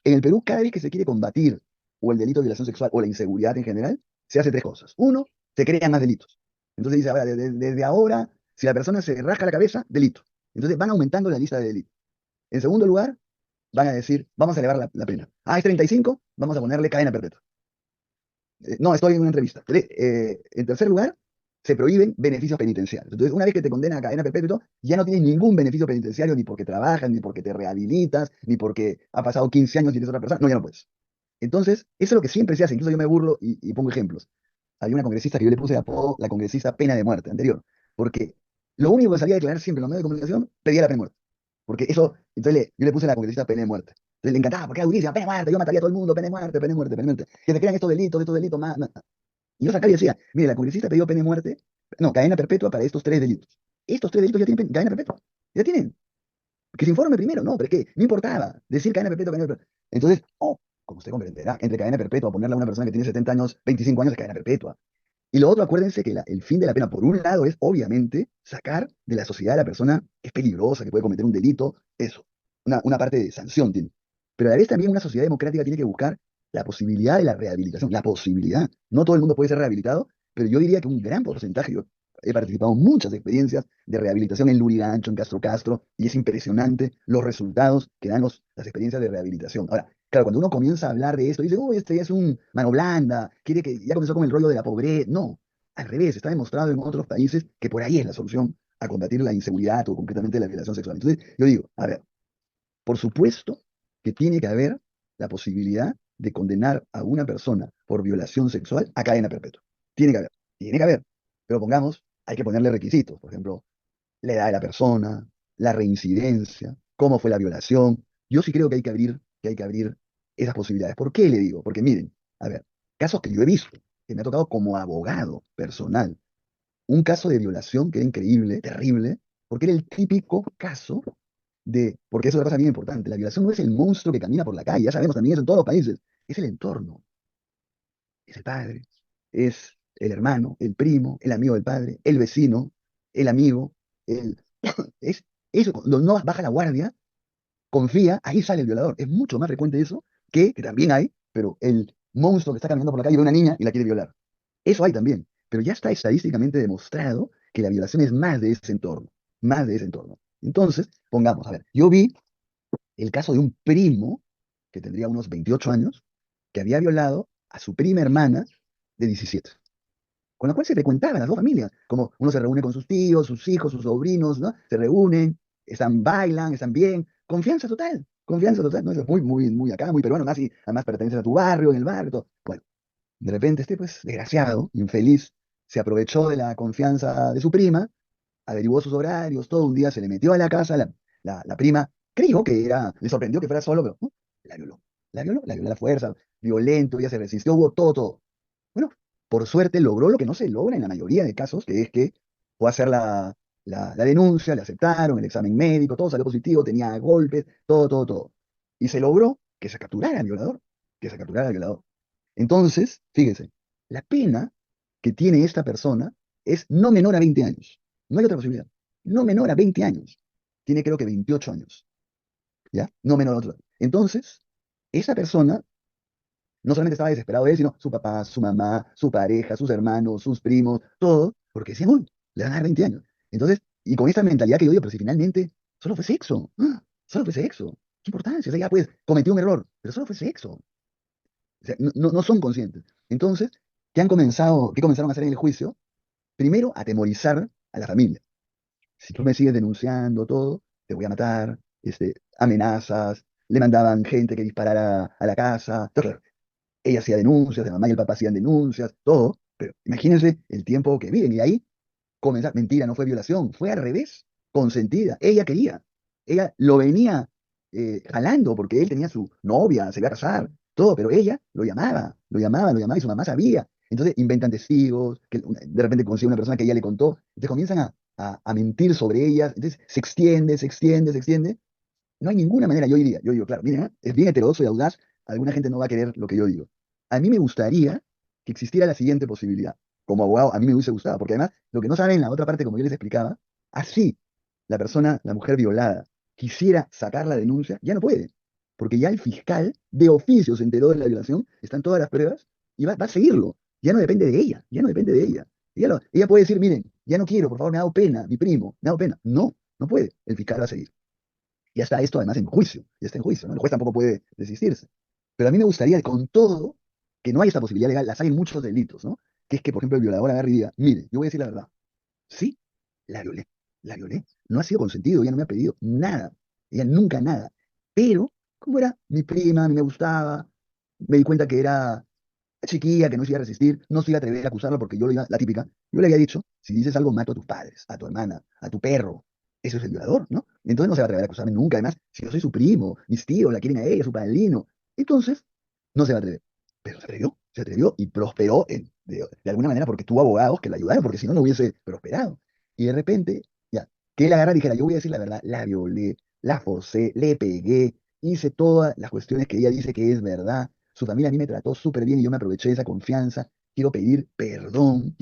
en el Perú, cada vez que se quiere combatir o el delito de violación sexual o la inseguridad en general, se hace tres cosas. Uno, se crean más delitos. Entonces dice, ahora, desde ahora, si la persona se rasca la cabeza, delito. Entonces van aumentando la lista de delitos. En segundo lugar, van a decir, vamos a elevar la pena. Ah, es 35, vamos a ponerle cadena perpetua. No, estoy en una entrevista. En tercer lugar, se prohíben beneficios penitenciarios. Entonces, una vez que te condenan a cadena perpetua, ya no tienes ningún beneficio penitenciario, ni porque trabajas, ni porque te rehabilitas, ni porque ha pasado 15 años y eres otra persona. No, ya no puedes. Entonces, eso es lo que siempre se hace. Incluso yo me burlo y pongo ejemplos. Hay una congresista que yo le puse de apodo la congresista pena de muerte anterior, porque lo único que salía a declarar siempre en los medios de comunicación pedía la pena de muerte. Porque eso, entonces yo le puse la congresista pena de muerte. Entonces le encantaba, porque era durísima, pena de muerte, yo mataría a todo el mundo, pena de muerte, pena de muerte, pena de muerte. Que se crean estos delitos más, más. Y yo sacaba y decía, mire, la congresista pidió pena de muerte, no, cadena perpetua para estos tres delitos. Estos tres delitos ya tienen cadena perpetua. Ya tienen. Que se informe primero, no, pero es que no importaba decir cadena perpetua. Entonces, oh, como usted comprenderá, entre cadena perpetua, ponerla a una persona que tiene 70 años, 25 años, es cadena perpetua. Y lo otro, acuérdense que el fin de la pena, por un lado, es obviamente sacar de la sociedad a la persona que es peligrosa, que puede cometer un delito, eso, una parte de sanción tiene. Pero a la vez también una sociedad democrática tiene que buscar la posibilidad de la rehabilitación, la posibilidad. No todo el mundo puede ser rehabilitado, pero yo diría que un gran porcentaje, yo he participado en muchas experiencias de rehabilitación en Lurigancho, en Castro Castro, y es impresionante los resultados que dan las experiencias de rehabilitación. Ahora, claro, cuando uno comienza a hablar de esto, dice, uy, este es un mano blanda, quiere que ya comenzó con el rollo de la pobreza. No, al revés, está demostrado en otros países que por ahí es la solución a combatir la inseguridad o concretamente la violación sexual. Entonces, yo digo, a ver, por supuesto que tiene que haber la posibilidad de condenar a una persona por violación sexual a cadena perpetua. Tiene que haber. Pero pongamos, hay que ponerle requisitos, por ejemplo, la edad de la persona, la reincidencia, cómo fue la violación. Yo sí creo que hay que abrir esas posibilidades. ¿Por qué le digo? Porque miren, a ver, casos que yo he visto, que me ha tocado como abogado personal, un caso de violación que era increíble, terrible, porque era el típico caso porque eso es otra cosa bien importante, la violación no es el monstruo que camina por la calle, ya sabemos también eso en todos los países, es el entorno, es el padre, es el hermano, el primo, el amigo del padre, el vecino, el amigo, el, es eso, cuando no baja la guardia, confía, ahí sale el violador. Es mucho más frecuente eso que también hay, pero el monstruo que está caminando por la calle ve a una niña y la quiere violar. Eso hay también, pero ya está estadísticamente demostrado que la violación es más de ese entorno, más de ese entorno. Entonces, pongamos, a ver, yo vi el caso de un primo que tendría unos 28 años, que había violado a su prima hermana de 17, con la cual se frecuentaban las dos familias, como uno se reúne con sus tíos, sus hijos, sus sobrinos, ¿no? Se reúnen, bailan, están bien, confianza total, ¿no? Eso es muy, muy, muy acá, muy peruano, más y además perteneces a tu barrio, en el barrio, todo. Bueno, de repente pues, desgraciado, infeliz, se aprovechó de la confianza de su prima, averiguó sus horarios, todo un día se le metió a la casa, la prima creyó que era, le sorprendió que fuera solo, pero la violó, la violó a la fuerza, violento, ella se resistió, hubo todo, todo. Bueno, por suerte logró lo que no se logra en la mayoría de casos, que es que fue a hacer la denuncia, le aceptaron el examen médico, todo salió positivo, tenía golpes, todo, todo, todo. Y se logró que se capturara al violador, que se capturara al violador. Entonces, fíjese, la pena que tiene esta persona es no menor a 20 años. No hay otra posibilidad. No menor a 20 años. Tiene creo que 28 años. ¿Ya? No menor a otro. Entonces, esa persona no solamente estaba desesperado él, sino su papá, su mamá, su pareja, sus hermanos, sus primos, todo, porque decían, uy, le van a dar 20 años. Entonces, y con esta mentalidad que yo digo, pero si finalmente solo fue sexo, solo fue sexo, ¿qué importancia? O sea, ya pues cometió un error, pero solo fue sexo. O sea, no son conscientes. Entonces, qué comenzaron a hacer en el juicio? Primero, atemorizar a la familia. Si tú me sigues denunciando todo, te voy a matar, amenazas, le mandaban gente que disparara a la casa. Entonces, claro, ella hacía denuncias, la mamá y el papá hacían denuncias, todo, pero imagínense el tiempo que viven y ahí comenzar, mentira, no fue violación, fue al revés, consentida, ella quería, ella lo venía jalando porque él tenía su novia, se iba a casar, todo, pero ella lo llamaba y su mamá sabía. Entonces inventan testigos, que de repente consigue una persona que ella le contó, entonces comienzan a mentir sobre ellas, entonces se extiende, se extiende, se extiende. No hay ninguna manera, yo digo, claro, miren, es bien heterodoxo y audaz, alguna gente no va a querer lo que yo digo. A mí me gustaría que existiera la siguiente posibilidad. Como abogado, a mí me hubiese gustado, porque además, lo que no saben en la otra parte, como yo les explicaba, así la persona, la mujer violada, quisiera sacar la denuncia, ya no puede, porque ya el fiscal de oficio se enteró de la violación, están todas las pruebas, y va a seguirlo. Ya no depende de ella, ya no depende de ella. Ella puede decir, miren, ya no quiero, por favor, me ha dado pena, mi primo, me ha dado pena. No, no puede, el fiscal va a seguir. Ya está esto además en juicio, ya está en juicio, ¿no? El juez tampoco puede desistirse. Pero a mí me gustaría, con todo, que no hay esta posibilidad legal, las hay en muchos delitos, ¿no? Que es que, por ejemplo, el violador agarre y diga, mire, yo voy a decir la verdad, sí, la violé, la violé, no ha sido consentido, ella no me ha pedido nada, ella nunca nada. Pero, como era mi prima, a mí me gustaba, me di cuenta que era chiquilla, que no se iba a resistir, no se iba a atrever a acusarla porque yo le iba, la típica, yo le había dicho, si dices algo mato a tus padres, a tu hermana, a tu perro. eso es el violador, ¿no? Entonces no se va a atrever a acusarme nunca. Además, si yo soy su primo, mis tíos la quieren a ella, su padrino, entonces no se va a atrever. Pero se atrevió y prosperó de alguna manera porque tuvo abogados que la ayudaron, porque si no, no hubiese prosperado. Y de repente, ya, que él agarra y dijera, yo voy a decir la verdad, la violé, la forcé, le pegué, hice todas las cuestiones que ella dice que es verdad. Su familia a mí me trató súper bien y yo me aproveché de esa confianza. Quiero pedir perdón.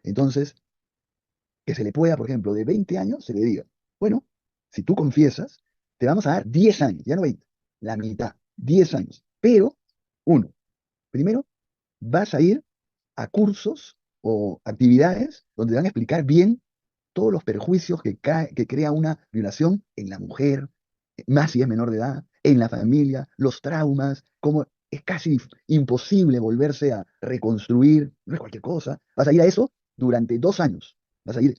Entonces, que se le pueda, por ejemplo, de 20 años, se le diga, bueno, si tú confiesas, te vamos a dar 10 años, ya no 20, la mitad, 10 años. Pero, uno, primero, vas a ir a cursos o actividades donde te van a explicar bien todos los perjuicios que crea una violación en la mujer, más si es menor de edad, en la familia, los traumas, cómo es casi imposible volverse a reconstruir, no es cualquier cosa. Vas a ir a eso durante 2 años. Vas a ir,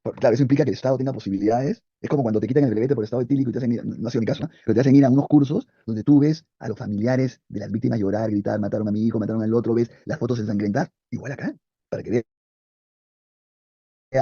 claro, eso implica que el Estado tenga posibilidades. Es como cuando te quitan el brevete por estado etílico y te hacen ir, no ha sido mi caso, ¿no? Pero te hacen ir a unos cursos donde tú ves a los familiares de las víctimas llorar, gritar, mataron a mi hijo, mataron al otro, ves las fotos ensangrentar, igual acá, para que veas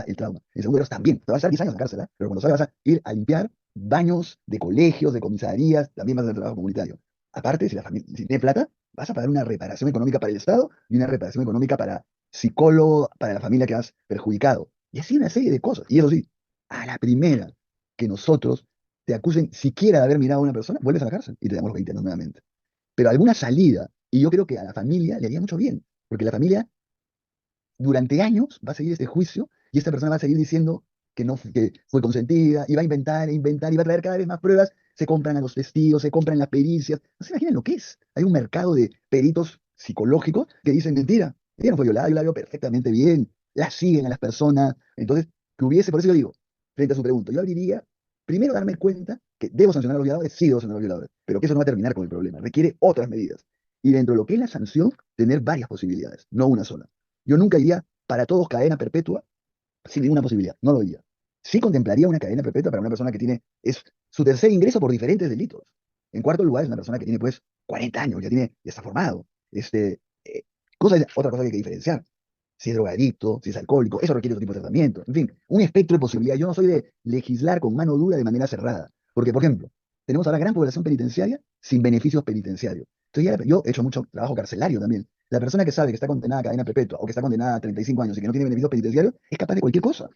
el trauma. En segundo grado también, te vas a estar 10 años en la cárcel, ¿eh? Pero cuando salgas vas a ir a limpiar baños de colegios, de comisarías, también vas a hacer trabajo comunitario. Aparte, si la familia si tiene plata, vas a pagar una reparación económica para el Estado y una reparación económica para psicólogo, para la familia que has perjudicado. Y así una serie de cosas. Y eso sí, a la primera que nosotros te acusen siquiera de haber mirado a una persona, vuelves a la cárcel y te damos los 20 años nuevamente. Pero alguna salida, y yo creo que a la familia le haría mucho bien, porque la familia durante años va a seguir este juicio y esta persona va a seguir diciendo que no que fue consentida y va a inventar e inventar y va a traer cada vez más pruebas. Se compran a los testigos, se compran las pericias. No se imaginan lo que es. Hay un mercado de peritos psicológicos que dicen mentira. Ella no fue violada, yo la veo perfectamente bien. La siguen a las personas. Entonces, que hubiese, por eso yo digo, frente a su pregunta, yo abriría, primero darme cuenta que debo sancionar a los violadores, sí debo sancionar a los violadores, pero que eso no va a terminar con el problema, requiere otras medidas. Y dentro de lo que es la sanción, tener varias posibilidades, no una sola. Yo nunca iría para todos cadena perpetua sin ninguna posibilidad, no lo haría. Sí contemplaría una cadena perpetua para una persona que es su tercer ingreso por diferentes delitos. En cuarto lugar, es una persona que tiene pues 40 años, ya está formado. Otra cosa que hay que diferenciar. Si es drogadicto, si es alcohólico, eso requiere otro tipo de tratamiento. En fin, un espectro de posibilidades. Yo no soy de legislar con mano dura de manera cerrada. Porque, por ejemplo, tenemos ahora gran población penitenciaria sin beneficios penitenciarios. Entonces, yo he hecho mucho trabajo carcelario también. La persona que sabe que está condenada a cadena perpetua o que está condenada a 35 años y que no tiene beneficios penitenciarios es capaz de cualquier cosa,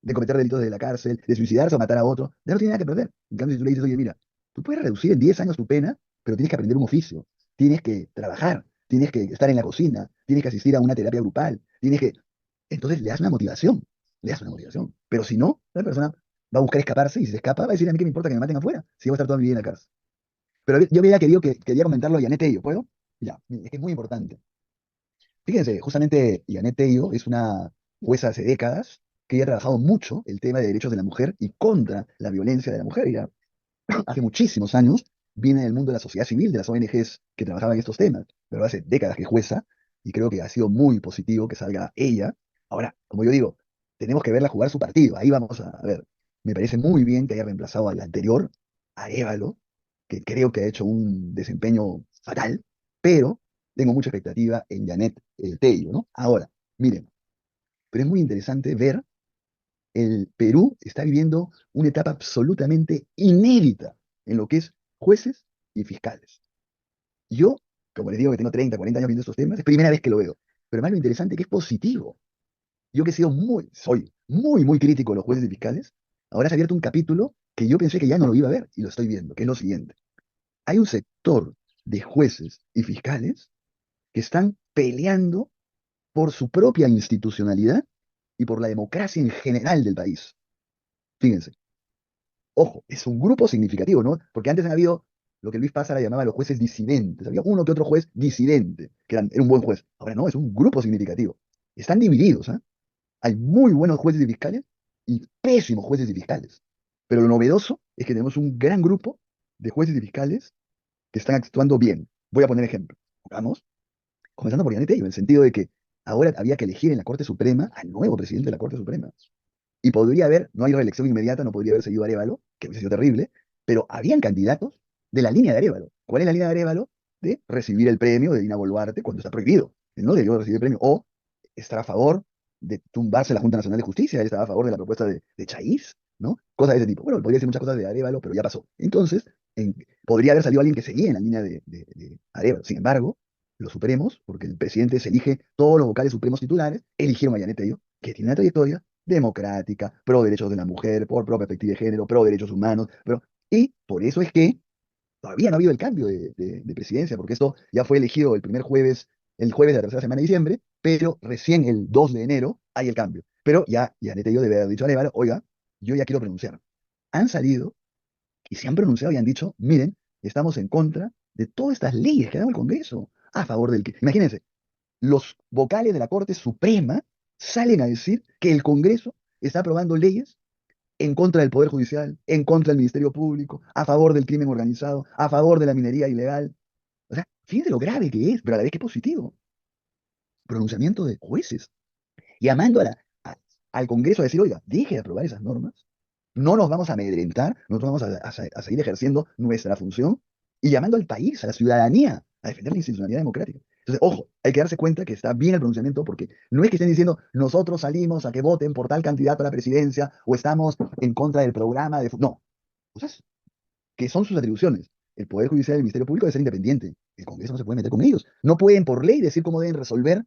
de cometer delitos desde la cárcel, de suicidarse o matar a otro. Ya no tiene nada que perder. En cambio, si tú le dices, oye, mira, tú puedes reducir en 10 años tu pena, pero tienes que aprender un oficio, tienes que trabajar, tienes que estar en la cocina, tienes que asistir a una terapia grupal, tienes que... Entonces le das una motivación, le das una motivación. Pero si no, la persona va a buscar escaparse y si se escapa va a decir a mí que me importa que me maten afuera, si voy a estar toda mi vida en la cárcel. Pero yo había querido que quería comentarlo a Yanet Tello, ¿puedo? Ya, es que es muy importante. Fíjense, justamente Yanet Tello es una jueza hace décadas que ha trabajado mucho el tema de derechos de la mujer y contra la violencia de la mujer. Ya hace muchísimos años viene del mundo de la sociedad civil, de las ONGs que trabajaban en estos temas, pero hace décadas que es jueza y creo que ha sido muy positivo que salga ella. Ahora, como yo digo, tenemos que verla jugar su partido. Ahí vamos a ver. Me parece muy bien que haya reemplazado al anterior, a Évalo, que creo que ha hecho un desempeño fatal, pero tengo mucha expectativa en Janet Tello, ¿no? Ahora, miren, pero es muy interesante ver el Perú está viviendo una etapa absolutamente inédita en lo que es jueces y fiscales. Yo, como les digo que tengo 30, 40 años viendo estos temas, es primera vez que lo veo. Pero más lo interesante es que es positivo. Yo que he sido soy muy, muy crítico de los jueces y fiscales, ahora se ha abierto un capítulo que yo pensé que ya no lo iba a ver y lo estoy viendo, que es lo siguiente. Hay un sector de jueces y fiscales que están peleando por su propia institucionalidad y por la democracia en general del país. Fíjense, ojo, es un grupo significativo, ¿no? Porque antes han habido lo que Luis Pázara llamaba los jueces disidentes. Había uno que otro juez disidente, era un buen juez. Ahora no, es un grupo significativo. Están divididos, ¿ah? Hay muy buenos jueces y fiscales y pésimos jueces y fiscales. Pero lo novedoso es que tenemos un gran grupo de jueces y fiscales que están actuando bien. Voy a poner ejemplo. Vamos, comenzando por Yanete, en el sentido de que ahora había que elegir en la Corte Suprema al nuevo presidente de la Corte Suprema. Y podría haber, no hay reelección inmediata, no podría haber seguido Arévalo, que hubiese sido terrible, pero habían candidatos de la línea de Arévalo. ¿Cuál es la línea de Arévalo? De recibir el premio de Dina Boluarte cuando está prohibido. Él no debió recibir el premio. O estar a favor de tumbarse la Junta Nacional de Justicia, él estaba a favor de la propuesta de Chaiz. ¿no? Cosas de ese tipo. Bueno, podría decir muchas cosas de Arévalo, pero ya pasó. Entonces, podría haber salido alguien que seguía en la línea de Arévalo. Sin embargo, los Supremos, porque el presidente se elige todos los vocales supremos titulares, eligieron a Yanet Tello, que tiene una trayectoria democrática, pro derechos de la mujer, por perspectiva de género, pro derechos humanos, y por eso es que todavía no ha habido el cambio de presidencia, porque esto ya fue elegido el jueves de la tercera semana de diciembre, pero recién el 2 de enero hay el cambio. Pero ya Yanet Tello debe haber dicho a Arevalo, oiga, yo ya quiero pronunciar. Han salido y se han pronunciado y han dicho, miren, estamos en contra de todas estas leyes que ha dado el Congreso, a favor del que, imagínense, los vocales de la Corte Suprema salen a decir que el Congreso está aprobando leyes en contra del Poder Judicial, en contra del Ministerio Público, a favor del crimen organizado, a favor de la minería ilegal. O sea, fíjense lo grave que es, pero a la vez que positivo. Pronunciamiento de jueces. Llamando al Congreso a decir, oiga, deje de aprobar esas normas, no nos vamos a amedrentar, nosotros vamos a seguir ejerciendo nuestra función y llamando al país, a la ciudadanía, a defender la institucionalidad democrática. Entonces, ojo, hay que darse cuenta que está bien el pronunciamiento porque no es que estén diciendo nosotros salimos a que voten por tal candidato a la presidencia o estamos en contra del programa de... No, cosas que son sus atribuciones. El Poder Judicial y el Ministerio Público debe ser independiente. El Congreso no se puede meter con ellos. No pueden por ley decir cómo deben resolver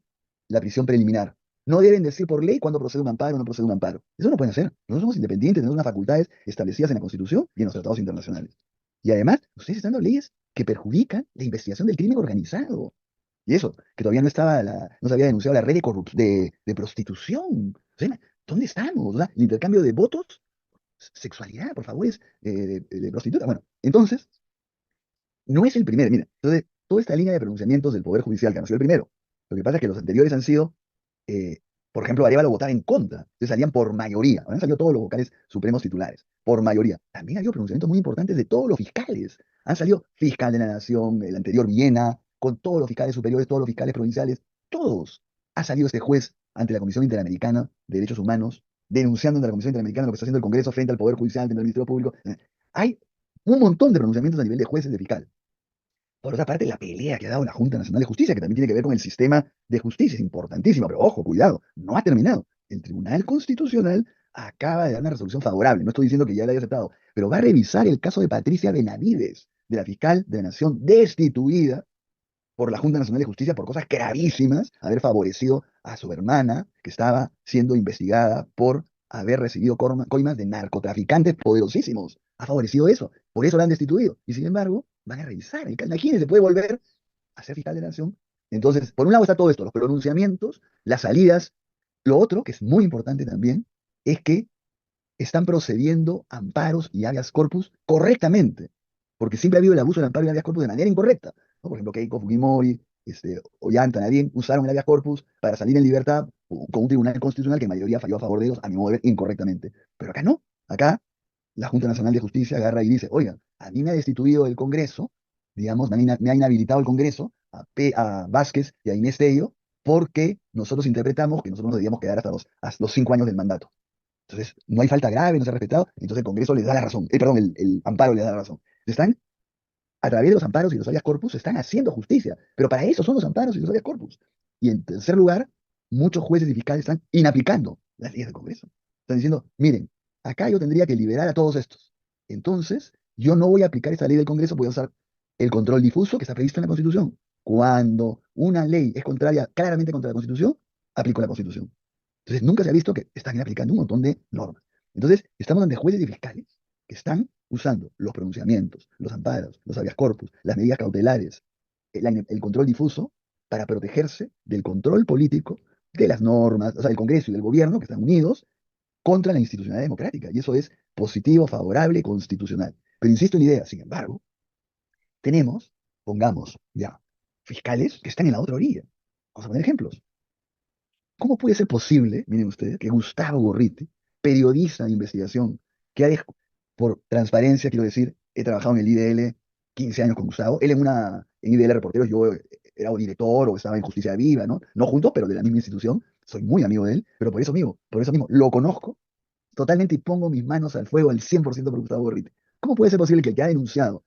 la prisión preliminar. No deben decir por ley cuándo procede un amparo o no procede un amparo. Eso no pueden hacer. Nosotros somos independientes, tenemos unas facultades establecidas en la Constitución y en los tratados internacionales. Y además, ustedes están dando leyes que perjudican la investigación del crimen organizado. Y eso, que todavía no se había denunciado la red de prostitución. O sea, ¿dónde estamos? O sea, el intercambio de votos, sexualidad, por favores, de prostituta. Bueno, entonces, no es el primero. Mira, entonces, toda esta línea de pronunciamientos del Poder Judicial, que no ha sido el primero. Lo que pasa es que los anteriores han sido, eh, por ejemplo, Arevalo votaba en contra. Entonces salían por mayoría. Ahora han salido todos los vocales supremos titulares, por mayoría. También ha habido pronunciamientos muy importantes de todos los fiscales. Han salido fiscal de la Nación, el anterior Villena, con todos los fiscales superiores, todos los fiscales provinciales, todos. Ha salido este juez ante la Comisión Interamericana de Derechos Humanos, denunciando ante la Comisión Interamericana lo que está haciendo el Congreso frente al Poder Judicial, frente al Ministerio Público. Hay un montón de pronunciamientos a nivel de jueces, de fiscal. Por otra parte, la pelea que ha dado la Junta Nacional de Justicia, que también tiene que ver con el sistema de justicia, es importantísima, pero ojo, cuidado, no ha terminado. El Tribunal Constitucional acaba de dar una resolución favorable, no estoy diciendo que ya la haya aceptado, pero va a revisar el caso de Patricia Benavides, de la fiscal de la Nación destituida por la Junta Nacional de Justicia por cosas gravísimas, haber favorecido a su hermana, que estaba siendo investigada por haber recibido coimas de narcotraficantes poderosísimos. Ha favorecido eso, por eso la han destituido. Y sin embargo, van a revisar el caso. Imagínense, puede volver a ser fiscal de la nación. Entonces, por un lado está todo esto, los pronunciamientos, las salidas. Lo otro, que es muy importante también, es que están procediendo amparos y habeas corpus correctamente, porque siempre ha habido el abuso del amparo y habeas corpus de manera incorrecta, ¿no? Por ejemplo, Keiko Fujimori, Ollanta, Nadien, usaron el habeas corpus para salir en libertad con un tribunal constitucional que en mayoría falló a favor de ellos, a mi modo de ver, incorrectamente. Pero acá no, acá la Junta Nacional de Justicia agarra y dice, oigan, a mí me ha destituido el Congreso, digamos, me ha inhabilitado el Congreso, a Vázquez y a Inés Tello, porque nosotros interpretamos que nosotros nos debíamos quedar hasta los 5 años del mandato. Entonces, no hay falta grave, no se ha respetado, entonces el Congreso les da la razón, perdón, el amparo les da la razón. Están, a través de los amparos y los habeas corpus, están haciendo justicia, pero para eso son los amparos y los habeas corpus. Y en tercer lugar, muchos jueces y fiscales están inaplicando las leyes del Congreso. Están diciendo, miren, acá yo tendría que liberar a todos estos. Entonces, yo no voy a aplicar esta ley del Congreso, voy a usar el control difuso que está previsto en la Constitución. Cuando una ley es contraria, claramente contra la Constitución, aplico la Constitución. Entonces, nunca se ha visto que están aplicando un montón de normas. Entonces, estamos ante jueces y fiscales que están usando los pronunciamientos, los amparos, los habeas corpus, las medidas cautelares, el control difuso para protegerse del control político de las normas, o sea, del Congreso y del gobierno, que están unidos, contra la institucionalidad democrática. Y eso es positivo, favorable, constitucional. Pero insisto en la idea, sin embargo, tenemos, pongamos ya, fiscales que están en la otra orilla. Vamos a poner ejemplos. ¿Cómo puede ser posible, miren ustedes, que Gustavo Gorriti, periodista de investigación, que por transparencia, quiero decir, he trabajado en el IDL 15 años con Gustavo, él en IDL Reporteros, yo era un director o estaba en Justicia Viva, ¿no? No juntos, pero de la misma institución, soy muy amigo de él, pero por eso mismo, lo conozco totalmente y pongo mis manos al fuego al 100% por Gustavo Gorriti. ¿Cómo puede ser posible que el que ha denunciado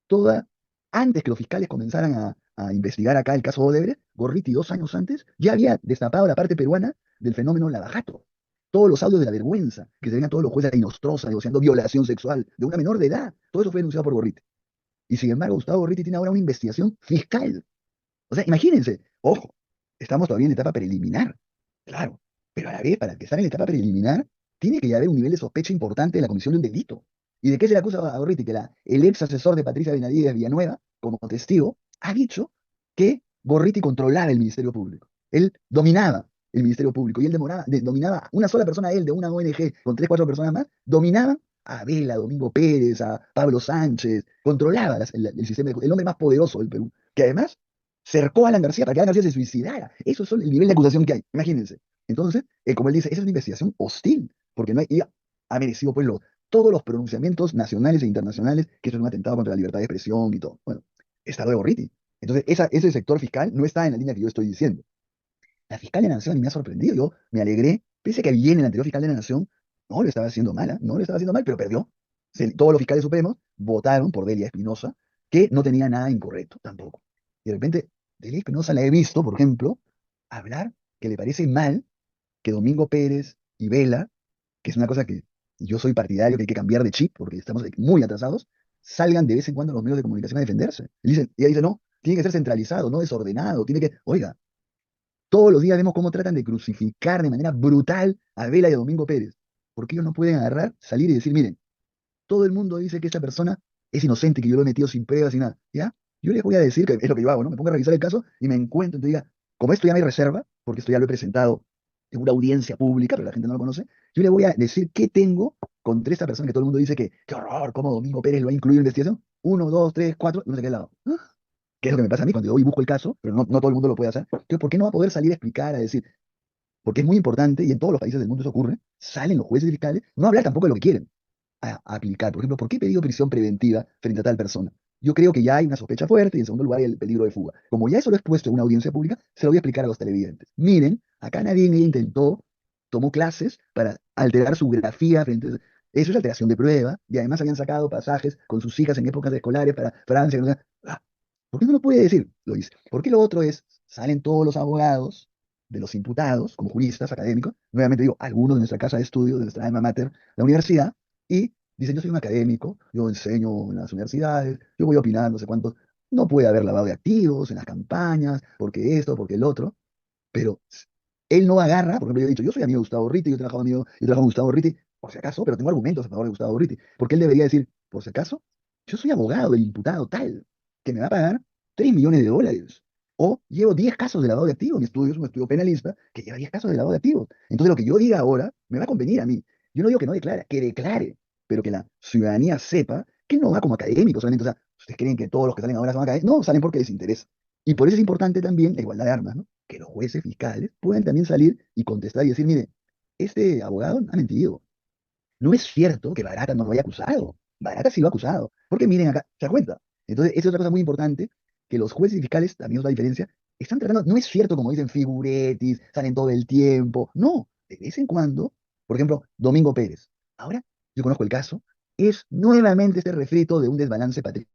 toda, antes que los fiscales comenzaran a investigar acá el caso Odebrecht, Gorriti 2 años antes ya había destapado la parte peruana del fenómeno Lavajato? todos los audios de la vergüenza, que se ven a todos los jueces de Nostrosa negociando violación sexual de una menor de edad. Todo eso fue denunciado por Gorriti. Y sin embargo, Gustavo Gorriti tiene ahora una investigación fiscal. O sea, imagínense, ojo, estamos todavía en la etapa preliminar, claro, pero a la vez, para que estar en la etapa preliminar, tiene que haber un nivel de sospecha importante de la comisión de un delito. ¿Y de qué se le acusa a Gorriti? Que el ex asesor de Patricia Benavides Villanueva, como testigo, ha dicho que Gorriti controlaba el Ministerio Público. Él dominaba el Ministerio Público y él dominaba una sola persona, él de una ONG con tres, cuatro personas más, dominaba a Vela, a Domingo Pérez, a Pablo Sánchez, controlaba el sistema, el hombre más poderoso del Perú, que además cercó a Alan García para que Alan García se suicidara. Eso es el nivel de acusación que hay, imagínense. Entonces, como él dice, esa es una investigación hostil, porque no hay, y ha merecido pues todos los pronunciamientos nacionales e internacionales, que eso es un atentado contra la libertad de expresión y todo. Bueno, Estado de Gorriti. Entonces, ese sector fiscal no está en la línea que yo estoy diciendo. La fiscal de la Nación a mí me ha sorprendido, yo me alegré, pese a que bien el anterior fiscal de la Nación no lo estaba haciendo mal, ¿ah? No lo estaba haciendo mal, pero perdió. Todos los fiscales supremos votaron por Delia Espinosa, que no tenía nada incorrecto tampoco. Y de repente, Delia Espinosa la he visto, por ejemplo, hablar que le parece mal que Domingo Pérez y Vela, que es una cosa que yo soy partidario que hay que cambiar de chip porque estamos muy atrasados, salgan de vez en cuando a los medios de comunicación a defenderse. Ella dice, no, tiene que ser centralizado, no desordenado, tiene que, oiga, todos los días vemos cómo tratan de crucificar de manera brutal a Vela y a Domingo Pérez. Porque ellos no pueden agarrar, salir y decir, miren, todo el mundo dice que esta persona es inocente, que yo lo he metido sin pruebas y nada. ¿Ya? Yo les voy a decir, que es lo que yo hago, ¿no? Me pongo a revisar el caso y me encuentro, entonces diga, como esto ya me reserva, porque esto ya lo he presentado en una audiencia pública, pero la gente no lo conoce, yo le voy a decir qué tengo contra esta persona que todo el mundo dice que, qué horror, cómo Domingo Pérez lo ha incluido en la investigación. Uno, dos, tres, cuatro, y no sé qué lado. ¿Ah? ¿Qué es lo que me pasa a mí cuando yo voy y busco el caso? Pero no todo el mundo lo puede hacer. Entonces, ¿por qué no va a poder salir a explicar, a decir, porque es muy importante, y en todos los países del mundo eso ocurre, salen los jueces y fiscales, no hablar tampoco de lo que quieren a aplicar? Por ejemplo, ¿por qué he pedido prisión preventiva frente a tal persona? Yo creo que ya hay una sospecha fuerte y en segundo lugar hay el peligro de fuga. Como ya eso lo he expuesto en una audiencia pública, se lo voy a explicar a los televidentes. Miren, acá nadie intentó, tomó clases para alterar su grafía frente a... Eso es alteración de prueba, y además habían sacado pasajes con sus hijas en épocas escolares para Francia. Ah, ¿por qué no lo puede decir? Lo dice. ¿Por qué lo otro es, salen todos los abogados de los imputados, como juristas académicos, nuevamente digo, algunos de nuestra casa de estudio, de nuestra alma mater, la universidad, y dicen, yo soy un académico, yo enseño en las universidades, yo voy a opinar, no sé cuánto, no puede haber lavado de activos en las campañas, porque esto, porque el otro, pero él no agarra, por ejemplo, yo he dicho, yo soy amigo de Gustavo Ritti, yo trabajo con Gustavo Ritti, por si acaso, pero tengo argumentos a favor de Gustavo Ritti, porque él debería decir, por si acaso, yo soy abogado del imputado tal, que me va a pagar $3 millones. O llevo 10 casos de lavado de activos. Mi estudio es un estudio penalista que lleva 10 casos de lavado de activos. Entonces, lo que yo diga ahora me va a convenir a mí. Yo no digo que no declare, que declare, pero que la ciudadanía sepa que él no va como académico solamente. O sea, ¿ustedes creen que todos los que salen ahora son académicos? No, salen porque les interesa. Y por eso es importante también la igualdad de armas, ¿no? Que los jueces fiscales puedan también salir y contestar y decir, mire, este abogado ha mentido. No es cierto que Barata no lo haya acusado. Barata sí lo ha acusado. Porque miren acá, ¿se da cuenta? Entonces, esa es otra cosa muy importante, que los jueces y fiscales, también es la diferencia, están tratando, no es cierto como dicen figuretis, salen todo el tiempo. No, de vez en cuando, por ejemplo, Domingo Pérez. Ahora, yo conozco el caso, es nuevamente este refrito de un desbalance patrimonial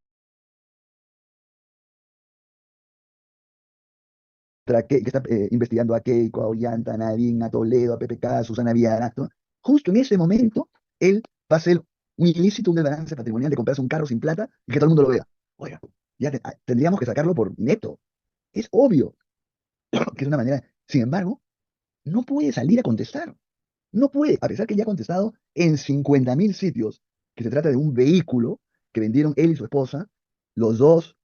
que está investigando a Keiko, a Ollanta, a Nadine, a Toledo, a PPK, a Susana Villarastro. Justo en ese momento, él va a hacer un ilícito, un desbalance patrimonial de comprarse un carro sin plata y que todo el mundo lo vea. Oiga, tendríamos que sacarlo por neto. Es obvio que es una manera. Sin embargo, no puede salir a contestar. No puede, a pesar que ya ha contestado en 50.000 sitios que se trata de un vehículo que vendieron él y su esposa, los dos,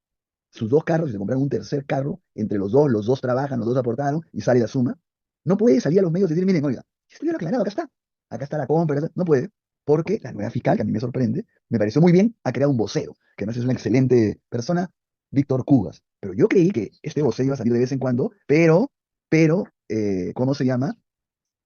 sus dos carros y se compraron un tercer carro, entre los dos trabajan, los dos aportaron y sale la suma. No puede salir a los medios y decir, miren, oiga, esto ya lo aclarado, acá está la compra, no puede, porque la nueva fiscal, que a mí me sorprende, me pareció muy bien, ha creado un vocero, que además es una excelente persona, Víctor Cubas. Pero yo creí que este vocero iba a salir de vez en cuando, ¿cómo se llama?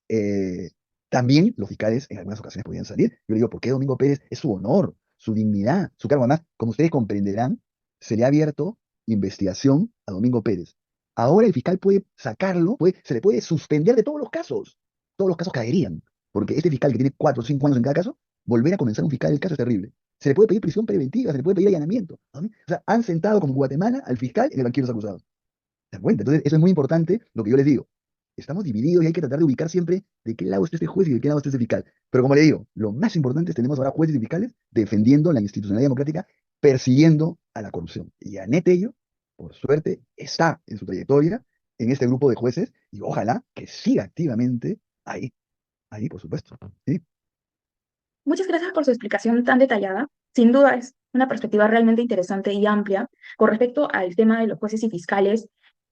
eh, También los fiscales en algunas ocasiones podían salir. Yo le digo, ¿por qué Domingo Pérez? Es su honor, su dignidad, su cargo. Además, como ustedes comprenderán, se le ha abierto investigación a Domingo Pérez. Ahora el fiscal puede sacarlo, se le puede suspender de todos los casos. Todos los casos caerían, porque este fiscal que tiene 4 o 5 años en cada caso, volver a comenzar un fiscal del caso es terrible. Se le puede pedir prisión preventiva, se le puede pedir allanamiento, ¿no? O sea, han sentado como Guatemala al fiscal en el banquillo de los acusados. ¿Se dan cuenta? Entonces, eso es muy importante lo que yo les digo. estamos divididos y hay que tratar de ubicar siempre de qué lado está este juez y de qué lado está este fiscal. Pero como le digo, lo más importante es que tenemos ahora jueces y fiscales defendiendo la institucionalidad democrática, persiguiendo a la corrupción. Y Anet Ello, por suerte, está en su trayectoria en este grupo de jueces y ojalá que siga activamente ahí, ahí, por supuesto. ¿Sí? Muchas gracias por su explicación tan detallada. Sin duda es una perspectiva realmente interesante y amplia con respecto al tema de los jueces y fiscales.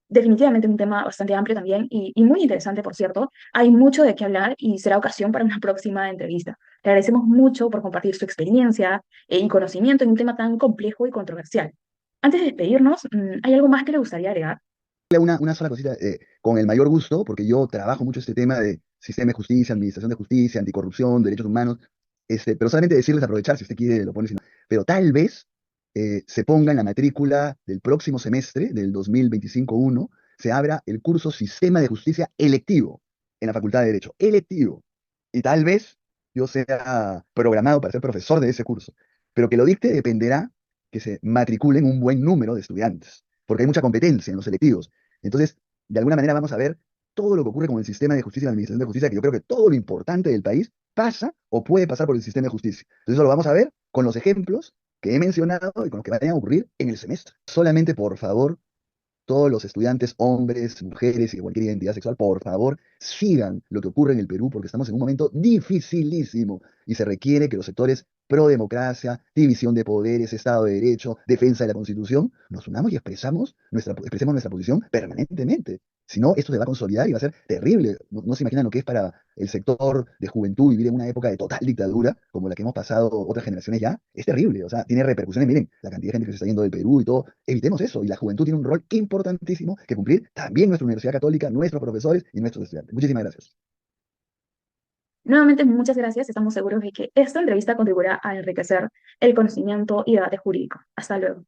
Definitivamente un tema bastante amplio también y muy interesante, por cierto. Hay mucho de qué hablar y será ocasión para una próxima entrevista. Le agradecemos mucho por compartir su experiencia y conocimiento en un tema tan complejo y controversial. Antes de despedirnos, ¿hay algo más que le gustaría agregar? Una sola cosita, con el mayor gusto, porque yo trabajo mucho este tema de sistema de justicia, administración de justicia, anticorrupción, derechos humanos, pero solamente decirles aprovechar, si usted quiere, lo pone, si no. Pero tal vez se ponga en la matrícula del próximo semestre, del 2025-1, se abra el curso Sistema de Justicia electivo en la Facultad de Derecho, electivo. Y tal vez yo sea programado para ser profesor de ese curso, pero que lo dicte dependerá que se matriculen un buen número de estudiantes, porque hay mucha competencia en los selectivos. Entonces, de alguna manera vamos a ver todo lo que ocurre con el sistema de justicia y la administración de justicia, que yo creo que todo lo importante del país pasa o puede pasar por el sistema de justicia. Entonces, eso lo vamos a ver con los ejemplos que he mencionado y con los que vayan a ocurrir en el semestre. Solamente, por favor, todos los estudiantes, hombres, mujeres y de cualquier identidad sexual, por favor, sigan lo que ocurre en el Perú porque estamos en un momento dificilísimo y se requiere que los sectores pro democracia, división de poderes, Estado de Derecho, defensa de la Constitución, nos unamos y expresemos nuestra posición permanentemente. Si no, esto se va a consolidar y va a ser terrible. No, no se imaginan lo que es para el sector de juventud vivir en una época de total dictadura, como la que hemos pasado otras generaciones ya. Es terrible, o sea, tiene repercusiones. Miren, la cantidad de gente que se está yendo del Perú y todo. Evitemos eso. Y la juventud tiene un rol importantísimo que cumplir también nuestra Universidad Católica, nuestros profesores y nuestros estudiantes. Muchísimas gracias. Nuevamente, muchas gracias. Estamos seguros de que esta entrevista contribuirá a enriquecer el conocimiento y debate jurídico. Hasta luego.